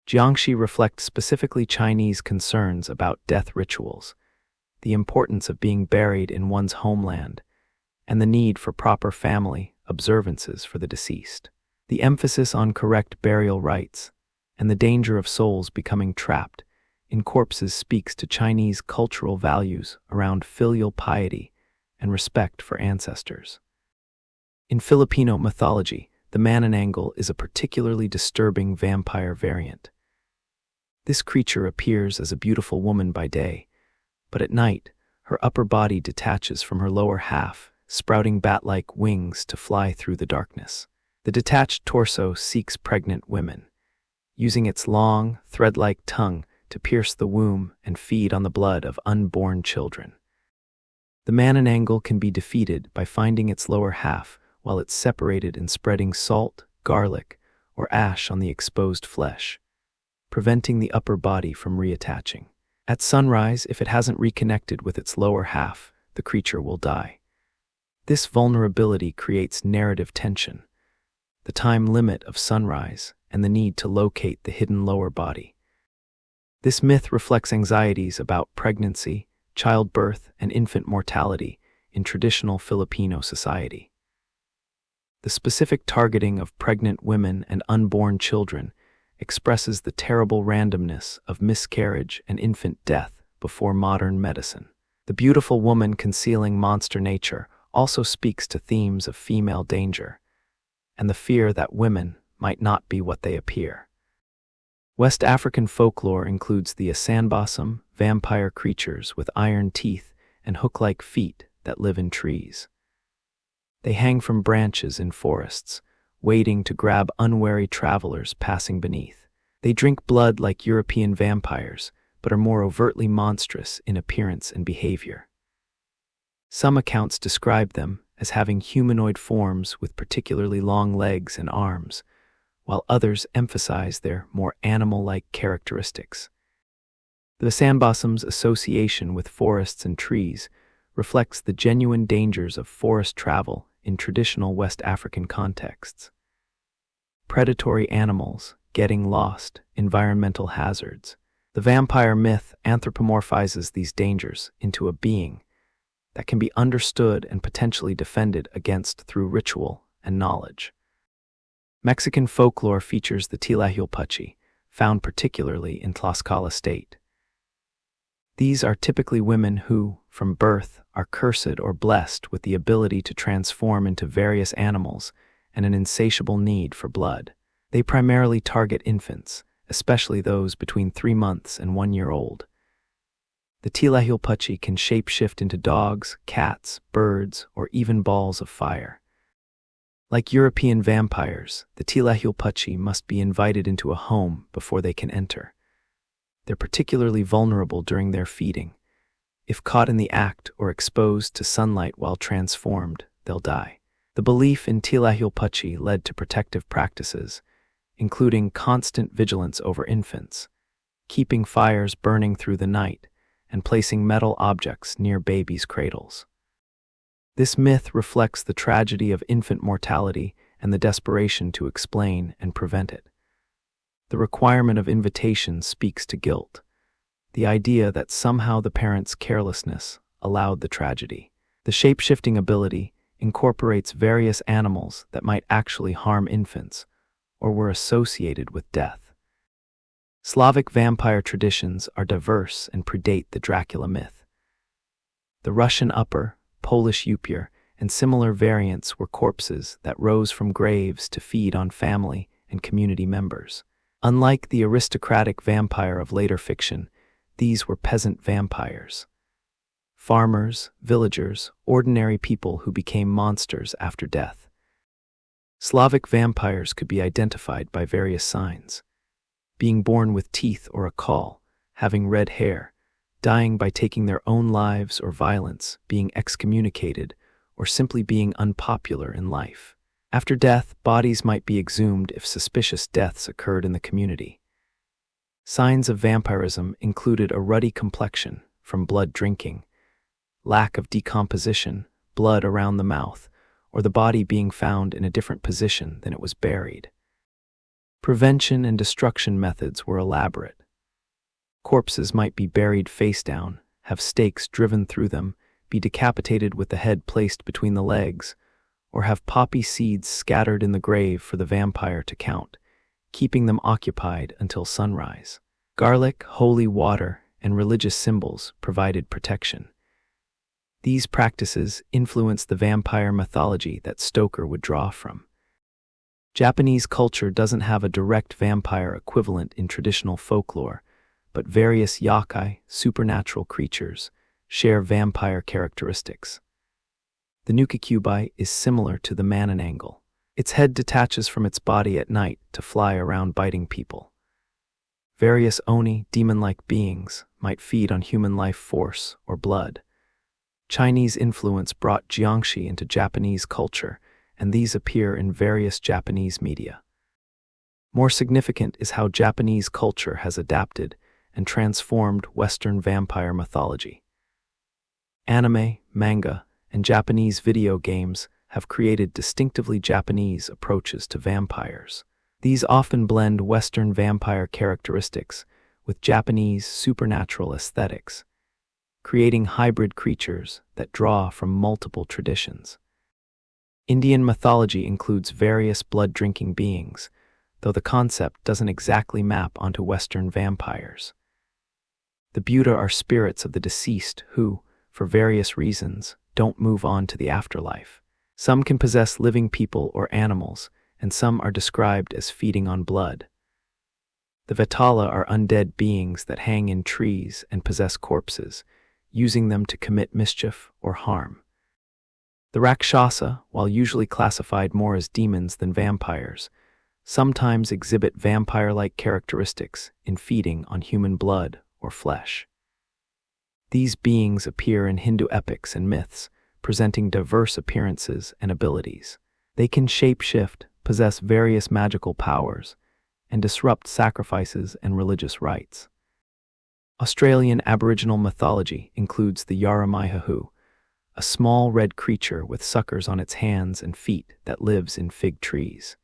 Jiangshi reflect specifically Chinese concerns about death rituals, the importance of being buried in one's homeland, and the need for proper family observances for the deceased. The emphasis on correct burial rites and the danger of souls becoming trapped in corpses speaks to Chinese cultural values around filial piety and respect for ancestors. In Filipino mythology, the manananggal is a particularly disturbing vampire variant. This creature appears as a beautiful woman by day, but at night, her upper body detaches from her lower half, sprouting bat-like wings to fly through the darkness. The detached torso seeks pregnant women, using its long, thread-like tongue to pierce the womb and feed on the blood of unborn children. The manananggal can be defeated by finding its lower half while it's separated and spreading salt, garlic, or ash on the exposed flesh, preventing the upper body from reattaching. At sunrise, if it hasn't reconnected with its lower half, the creature will die. This vulnerability creates narrative tension, the time limit of sunrise, and the need to locate the hidden lower body. This myth reflects anxieties about pregnancy, childbirth, and infant mortality in traditional Filipino society. The specific targeting of pregnant women and unborn children expresses the terrible randomness of miscarriage and infant death before modern medicine. The beautiful woman concealing monster nature also speaks to themes of female danger and the fear that women might not be what they appear. West African folklore includes the Asanbasam, vampire creatures with iron teeth and hook-like feet that live in trees. They hang from branches in forests, waiting to grab unwary travelers passing beneath. They drink blood like European vampires, but are more overtly monstrous in appearance and behavior. Some accounts describe them as having humanoid forms with particularly long legs and arms, while others emphasize their more animal-like characteristics. The Asanbasam's association with forests and trees reflects the genuine dangers of forest travel in traditional West African contexts. Predatory animals, getting lost, environmental hazards. The vampire myth anthropomorphizes these dangers into a being that can be understood and potentially defended against through ritual and knowledge. Mexican folklore features the Tlahuelpuchi, found particularly in Tlaxcala state. These are typically women who, from birth, are cursed or blessed with the ability to transform into various animals and an insatiable need for blood. They primarily target infants, especially those between 3 months and 1 year old. The Tlahuelpuchi can shapeshift into dogs, cats, birds, or even balls of fire. Like European vampires, the Tlahuelpuchi must be invited into a home before they can enter. They're particularly vulnerable during their feeding. If caught in the act or exposed to sunlight while transformed, they'll die. The belief in Tlahuelpuchi led to protective practices, including constant vigilance over infants, keeping fires burning through the night, and placing metal objects near babies' cradles. This myth reflects the tragedy of infant mortality and the desperation to explain and prevent it. The requirement of invitation speaks to guilt, the idea that somehow the parents' carelessness allowed the tragedy. The shape-shifting ability incorporates various animals that might actually harm infants or were associated with death. Slavic vampire traditions are diverse and predate the Dracula myth. The Russian Upper, Polish Upir, and similar variants were corpses that rose from graves to feed on family and community members. Unlike the aristocratic vampire of later fiction, these were peasant vampires. Farmers, villagers, ordinary people who became monsters after death. Slavic vampires could be identified by various signs: being born with teeth or a caul, having red hair, dying by taking their own lives or violence, being excommunicated, or simply being unpopular in life. After death, bodies might be exhumed if suspicious deaths occurred in the community. Signs of vampirism included a ruddy complexion from blood drinking, lack of decomposition, blood around the mouth, or the body being found in a different position than it was buried. Prevention and destruction methods were elaborate. Corpses might be buried face down, have stakes driven through them, be decapitated with the head placed between the legs, or have poppy seeds scattered in the grave for the vampire to count, keeping them occupied until sunrise. Garlic, holy water, and religious symbols provided protection. These practices influenced the vampire mythology that Stoker would draw from. Japanese culture doesn't have a direct vampire equivalent in traditional folklore, but various yokai, supernatural creatures, share vampire characteristics. The Nukicubi is similar to the Mananangle. Its head detaches from its body at night to fly around biting people. Various oni, demon-like beings, might feed on human life force or blood. Chinese influence brought jiangshi into Japanese culture, and these appear in various Japanese media. More significant is how Japanese culture has adapted and transformed Western vampire mythology. Anime, manga, and Japanese video games have created distinctively Japanese approaches to vampires. These often blend Western vampire characteristics with Japanese supernatural aesthetics, creating hybrid creatures that draw from multiple traditions. Indian mythology includes various blood-drinking beings, though the concept doesn't exactly map onto Western vampires. The Bhuta are spirits of the deceased who, for various reasons, don't move on to the afterlife. Some can possess living people or animals, and some are described as feeding on blood. The Vetala are undead beings that hang in trees and possess corpses, using them to commit mischief or harm. The Rakshasa, while usually classified more as demons than vampires, sometimes exhibit vampire-like characteristics in feeding on human blood or flesh. These beings appear in Hindu epics and myths, presenting diverse appearances and abilities. They can shape-shift, possess various magical powers, and disrupt sacrifices and religious rites. Australian Aboriginal mythology includes the Yaramaihahu, a small red creature with suckers on its hands and feet that lives in fig trees.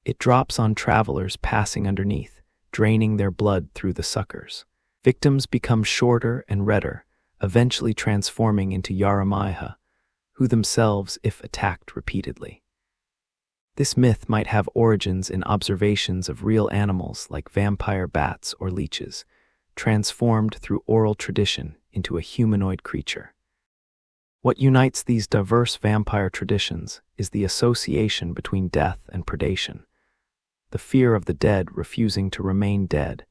It drops on travelers passing underneath, draining their blood through the suckers. Victims become shorter and redder, eventually transforming into Yaramaiha, who themselves, if attacked repeatedly. This myth might have origins in observations of real animals like vampire bats or leeches, transformed through oral tradition into a humanoid creature. What unites these diverse vampire traditions is the association between death and predation, the fear of the dead refusing to remain dead,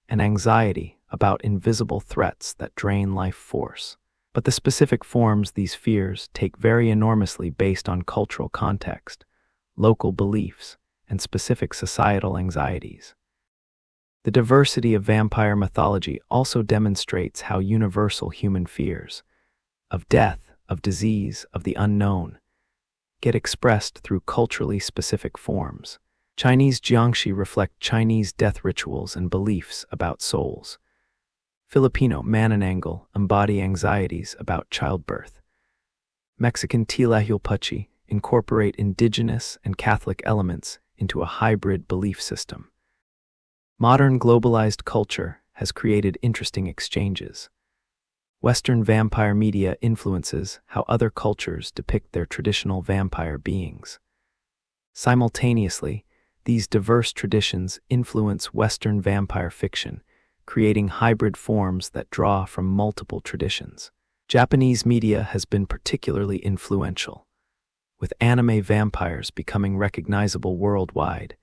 and anxiety about invisible threats that drain life force. But the specific forms these fears take vary enormously based on cultural context, local beliefs, and specific societal anxieties. The diversity of vampire mythology also demonstrates how universal human fears, of death, of disease, of the unknown, get expressed through culturally specific forms. Chinese jiangshi reflect Chinese death rituals and beliefs about souls. Filipino manananggal embody anxieties about childbirth. Mexican Tlahuelpuchi incorporate indigenous and Catholic elements into a hybrid belief system. Modern globalized culture has created interesting exchanges. Western vampire media influences how other cultures depict their traditional vampire beings. Simultaneously, these diverse traditions influence Western vampire fiction, creating hybrid forms that draw from multiple traditions. Japanese media has been particularly influential, with anime vampires becoming recognizable worldwide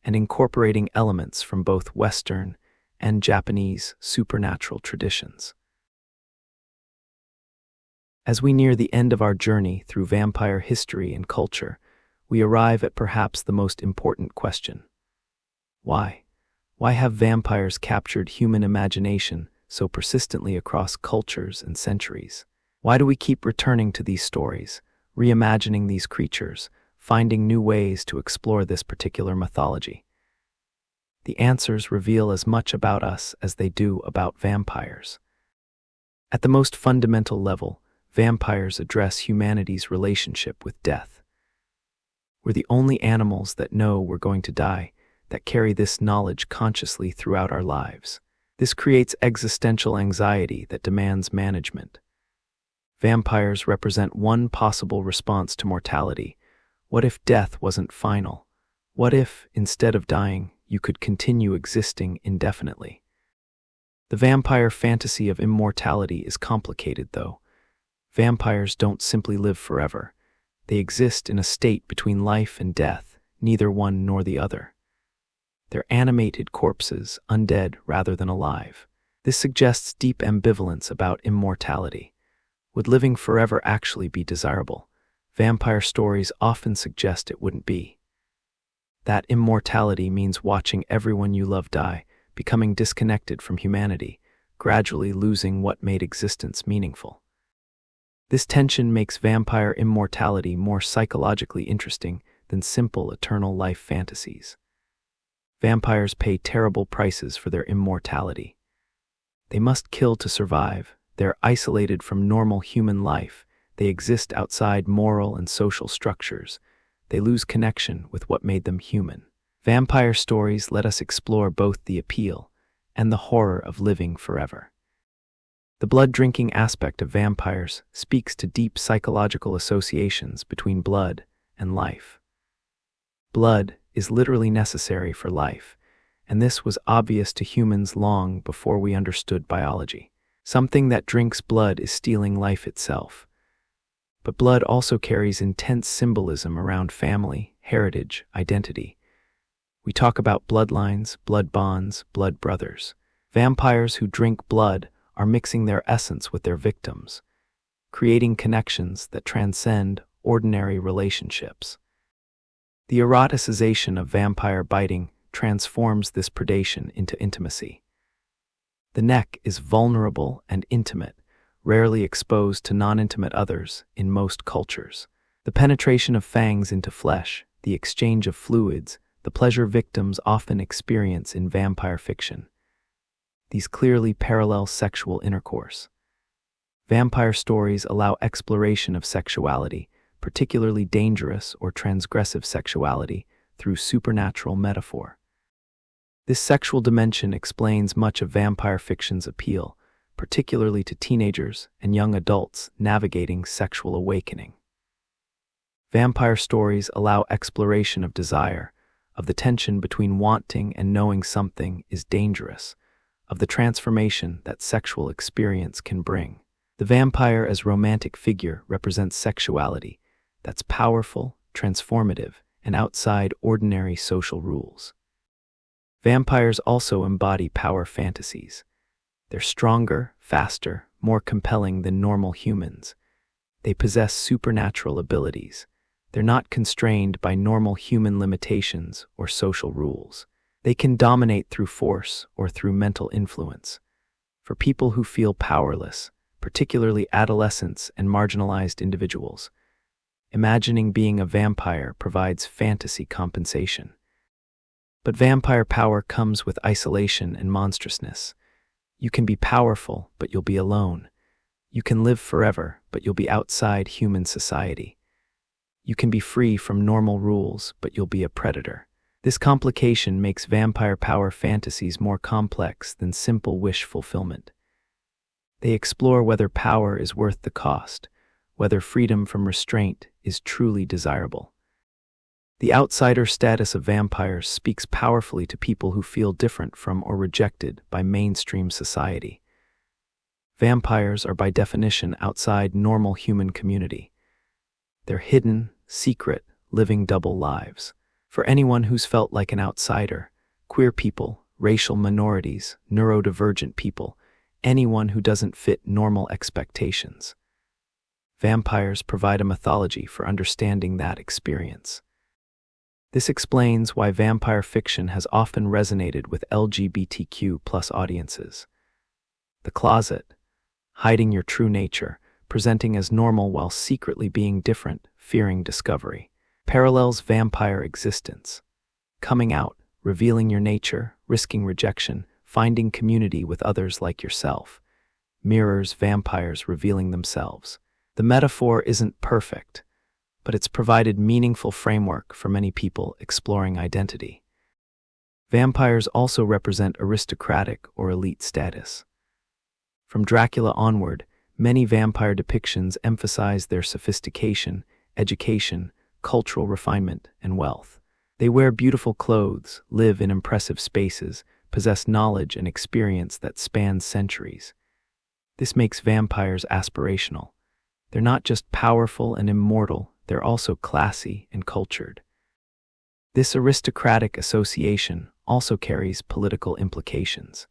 and incorporating elements from both Western and Japanese supernatural traditions. As we near the end of our journey through vampire history and culture, we arrive at perhaps the most important question. Why? Why have vampires captured human imagination so persistently across cultures and centuries? Why do we keep returning to these stories, reimagining these creatures, finding new ways to explore this particular mythology? The answers reveal as much about us as they do about vampires. At the most fundamental level, vampires address humanity's relationship with death. We're the only animals that know we're going to die, that carry this knowledge consciously throughout our lives. This creates existential anxiety that demands management. Vampires represent one possible response to mortality. What if death wasn't final? What if, instead of dying, you could continue existing indefinitely? The vampire fantasy of immortality is complicated, though. Vampires don't simply live forever. They exist in a state between life and death, neither one nor the other. They're animated corpses, undead rather than alive. This suggests deep ambivalence about immortality. Would living forever actually be desirable? Vampire stories often suggest it wouldn't be. That immortality means watching everyone you love die, becoming disconnected from humanity, gradually losing what made existence meaningful. This tension makes vampire immortality more psychologically interesting than simple eternal life fantasies. Vampires pay terrible prices for their immortality. They must kill to survive. They're isolated from normal human life. They exist outside moral and social structures. They lose connection with what made them human. Vampire stories let us explore both the appeal and the horror of living forever. The blood-drinking aspect of vampires speaks to deep psychological associations between blood and life. Blood is literally necessary for life, and this was obvious to humans long before we understood biology. Something that drinks blood is stealing life itself. But blood also carries intense symbolism around family, heritage, identity. We talk about bloodlines, blood bonds, blood brothers. Vampires who drink blood are mixing their essence with their victims, creating connections that transcend ordinary relationships. The eroticization of vampire biting transforms this predation into intimacy. The neck is vulnerable and intimate, rarely exposed to non-intimate others in most cultures. The penetration of fangs into flesh, the exchange of fluids, the pleasure victims often experience in vampire fiction. These clearly parallel sexual intercourse. Vampire stories allow exploration of sexuality, particularly dangerous or transgressive sexuality, through supernatural metaphor. This sexual dimension explains much of vampire fiction's appeal, particularly to teenagers and young adults navigating sexual awakening. Vampire stories allow exploration of desire, of the tension between wanting and knowing something is dangerous, of the transformation that sexual experience can bring. The vampire as romantic figure represents sexuality that's powerful, transformative, and outside ordinary social rules. Vampires also embody power fantasies. They're stronger, faster, more compelling than normal humans. They possess supernatural abilities. They're not constrained by normal human limitations or social rules. They can dominate through force or through mental influence. For people who feel powerless, particularly adolescents and marginalized individuals, imagining being a vampire provides fantasy compensation. But vampire power comes with isolation and monstrousness. You can be powerful, but you'll be alone. You can live forever, but you'll be outside human society. You can be free from normal rules, but you'll be a predator. This complication makes vampire power fantasies more complex than simple wish fulfillment. They explore whether power is worth the cost, whether freedom from restraint is truly desirable. The outsider status of vampires speaks powerfully to people who feel different from or rejected by mainstream society. Vampires are by definition outside normal human community. They're hidden, secret, living double lives. For anyone who's felt like an outsider, queer people, racial minorities, neurodivergent people, anyone who doesn't fit normal expectations. Vampires provide a mythology for understanding that experience. This explains why vampire fiction has often resonated with LGBTQ+ audiences. The closet, hiding your true nature, presenting as normal while secretly being different, fearing discovery, parallels vampire existence. Coming out, revealing your nature, risking rejection, finding community with others like yourself, mirrors vampires revealing themselves. The metaphor isn't perfect, but it's provided meaningful framework for many people exploring identity. Vampires also represent aristocratic or elite status. From Dracula onward, many vampire depictions emphasize their sophistication, education, cultural refinement, and wealth. They wear beautiful clothes, live in impressive spaces, possess knowledge and experience that spans centuries. This makes vampires aspirational. They're not just powerful and immortal, they're also classy and cultured. This aristocratic association also carries political implications.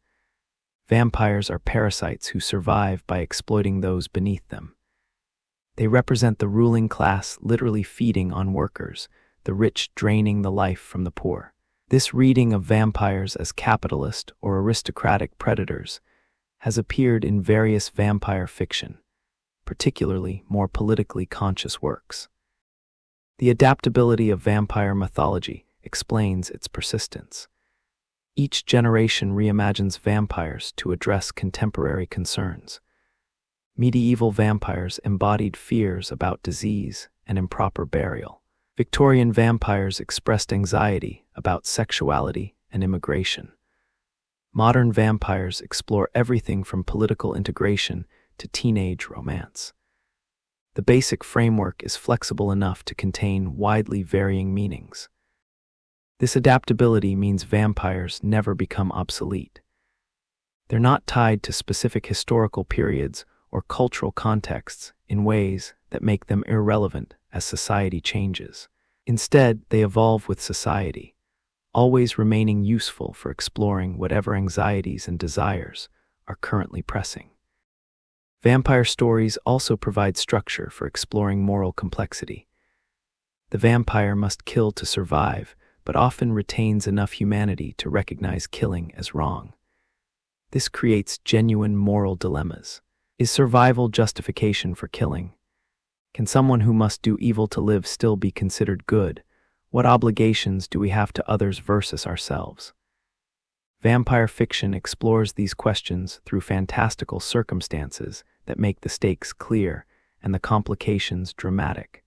Vampires are parasites who survive by exploiting those beneath them. They represent the ruling class literally feeding on workers, the rich draining the life from the poor. This reading of vampires as capitalist or aristocratic predators has appeared in various vampire fiction, particularly more politically conscious works. The adaptability of vampire mythology explains its persistence. Each generation reimagines vampires to address contemporary concerns. Medieval vampires embodied fears about disease and improper burial. Victorian vampires expressed anxiety about sexuality and immigration. Modern vampires explore everything from political integration to teenage romance. The basic framework is flexible enough to contain widely varying meanings. This adaptability means vampires never become obsolete. They're not tied to specific historical periods or cultural contexts in ways that make them irrelevant as society changes. Instead, they evolve with society, always remaining useful for exploring whatever anxieties and desires are currently pressing. Vampire stories also provide structure for exploring moral complexity. The vampire must kill to survive, but often retains enough humanity to recognize killing as wrong. This creates genuine moral dilemmas. Is survival justification for killing? Can someone who must do evil to live still be considered good? What obligations do we have to others versus ourselves? Vampire fiction explores these questions through fantastical circumstances that make the stakes clear and the complications dramatic.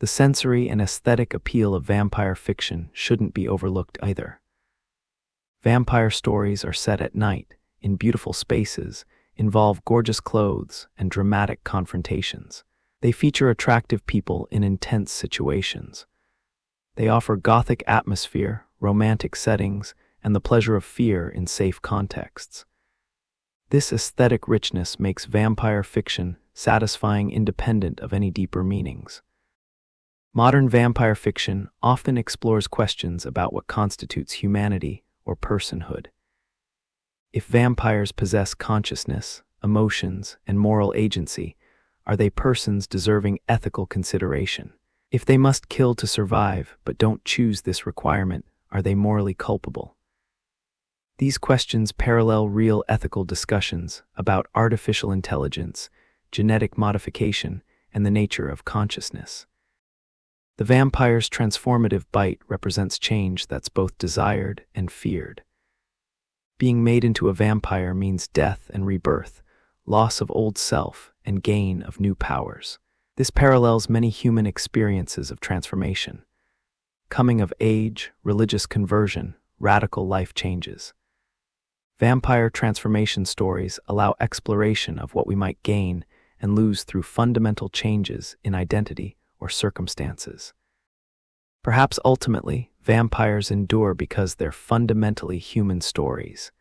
The sensory and aesthetic appeal of vampire fiction shouldn't be overlooked either. Vampire stories are set at night, in beautiful spaces, involve gorgeous clothes and dramatic confrontations. They feature attractive people in intense situations. They offer Gothic atmosphere, romantic settings, and the pleasure of fear in safe contexts. This aesthetic richness makes vampire fiction satisfying independent of any deeper meanings. Modern vampire fiction often explores questions about what constitutes humanity or personhood. If vampires possess consciousness, emotions, and moral agency, are they persons deserving ethical consideration? If they must kill to survive but don't choose this requirement, are they morally culpable? These questions parallel real ethical discussions about artificial intelligence, genetic modification, and the nature of consciousness. The vampire's transformative bite represents change that's both desired and feared. Being made into a vampire means death and rebirth, loss of old self, and gain of new powers. This parallels many human experiences of transformation. Coming of age, religious conversion, radical life changes. Vampire transformation stories allow exploration of what we might gain and lose through fundamental changes in identity or circumstances. Perhaps ultimately, vampires endure because they're fundamentally human stories.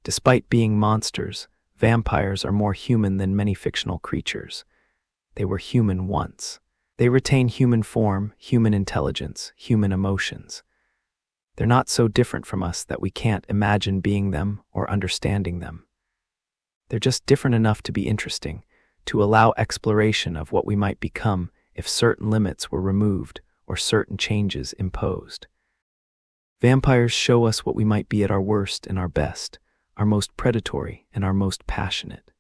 Despite being monsters, vampires are more human than many fictional creatures. They were human once. They retain human form, human intelligence, human emotions. They're not so different from us that we can't imagine being them or understanding them. They're just different enough to be interesting, to allow exploration of what we might become if certain limits were removed or certain changes imposed. Vampires show us what we might be at our worst and our best, our most predatory and our most passionate.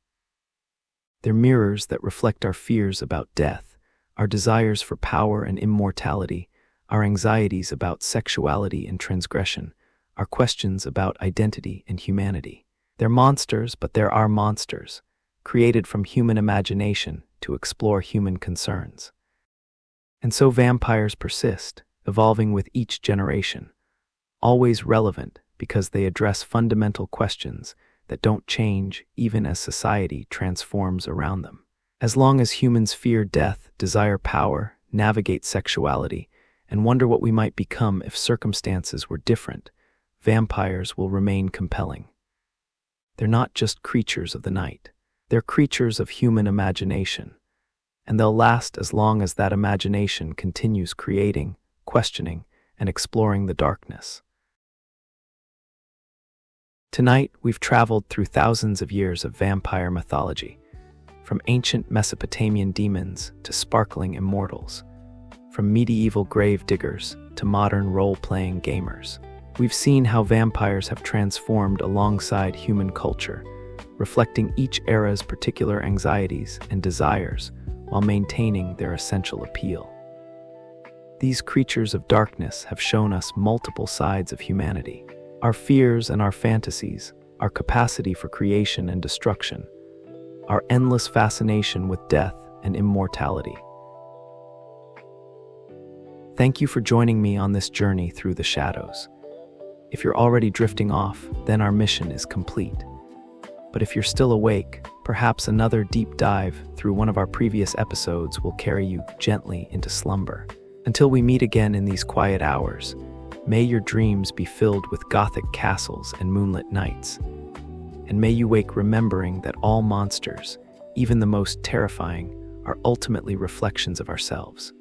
They're mirrors that reflect our fears about death, our desires for power and immortality, our anxieties about sexuality and transgression, our questions about identity and humanity. They're monsters, but there are monsters, created from human imagination to explore human concerns. And so vampires persist, evolving with each generation, always relevant because they address fundamental questions that don't change even as society transforms around them. As long as humans fear death, desire power, navigate sexuality, and wonder what we might become if circumstances were different, vampires will remain compelling. They're not just creatures of the night. They're creatures of human imagination, and they'll last as long as that imagination continues creating, questioning, and exploring the darkness. Tonight, we've traveled through thousands of years of vampire mythology, from ancient Mesopotamian demons to sparkling immortals, from medieval grave diggers to modern role-playing gamers. We've seen how vampires have transformed alongside human culture, reflecting each era's particular anxieties and desires while maintaining their essential appeal. These creatures of darkness have shown us multiple sides of humanity, our fears and our fantasies, our capacity for creation and destruction, our endless fascination with death and immortality. Thank you for joining me on this journey through the shadows. If you're already drifting off, then our mission is complete. But if you're still awake, perhaps another deep dive through one of our previous episodes will carry you gently into slumber. Until we meet again in these quiet hours, may your dreams be filled with Gothic castles and moonlit nights. And may you wake remembering that all monsters, even the most terrifying, are ultimately reflections of ourselves.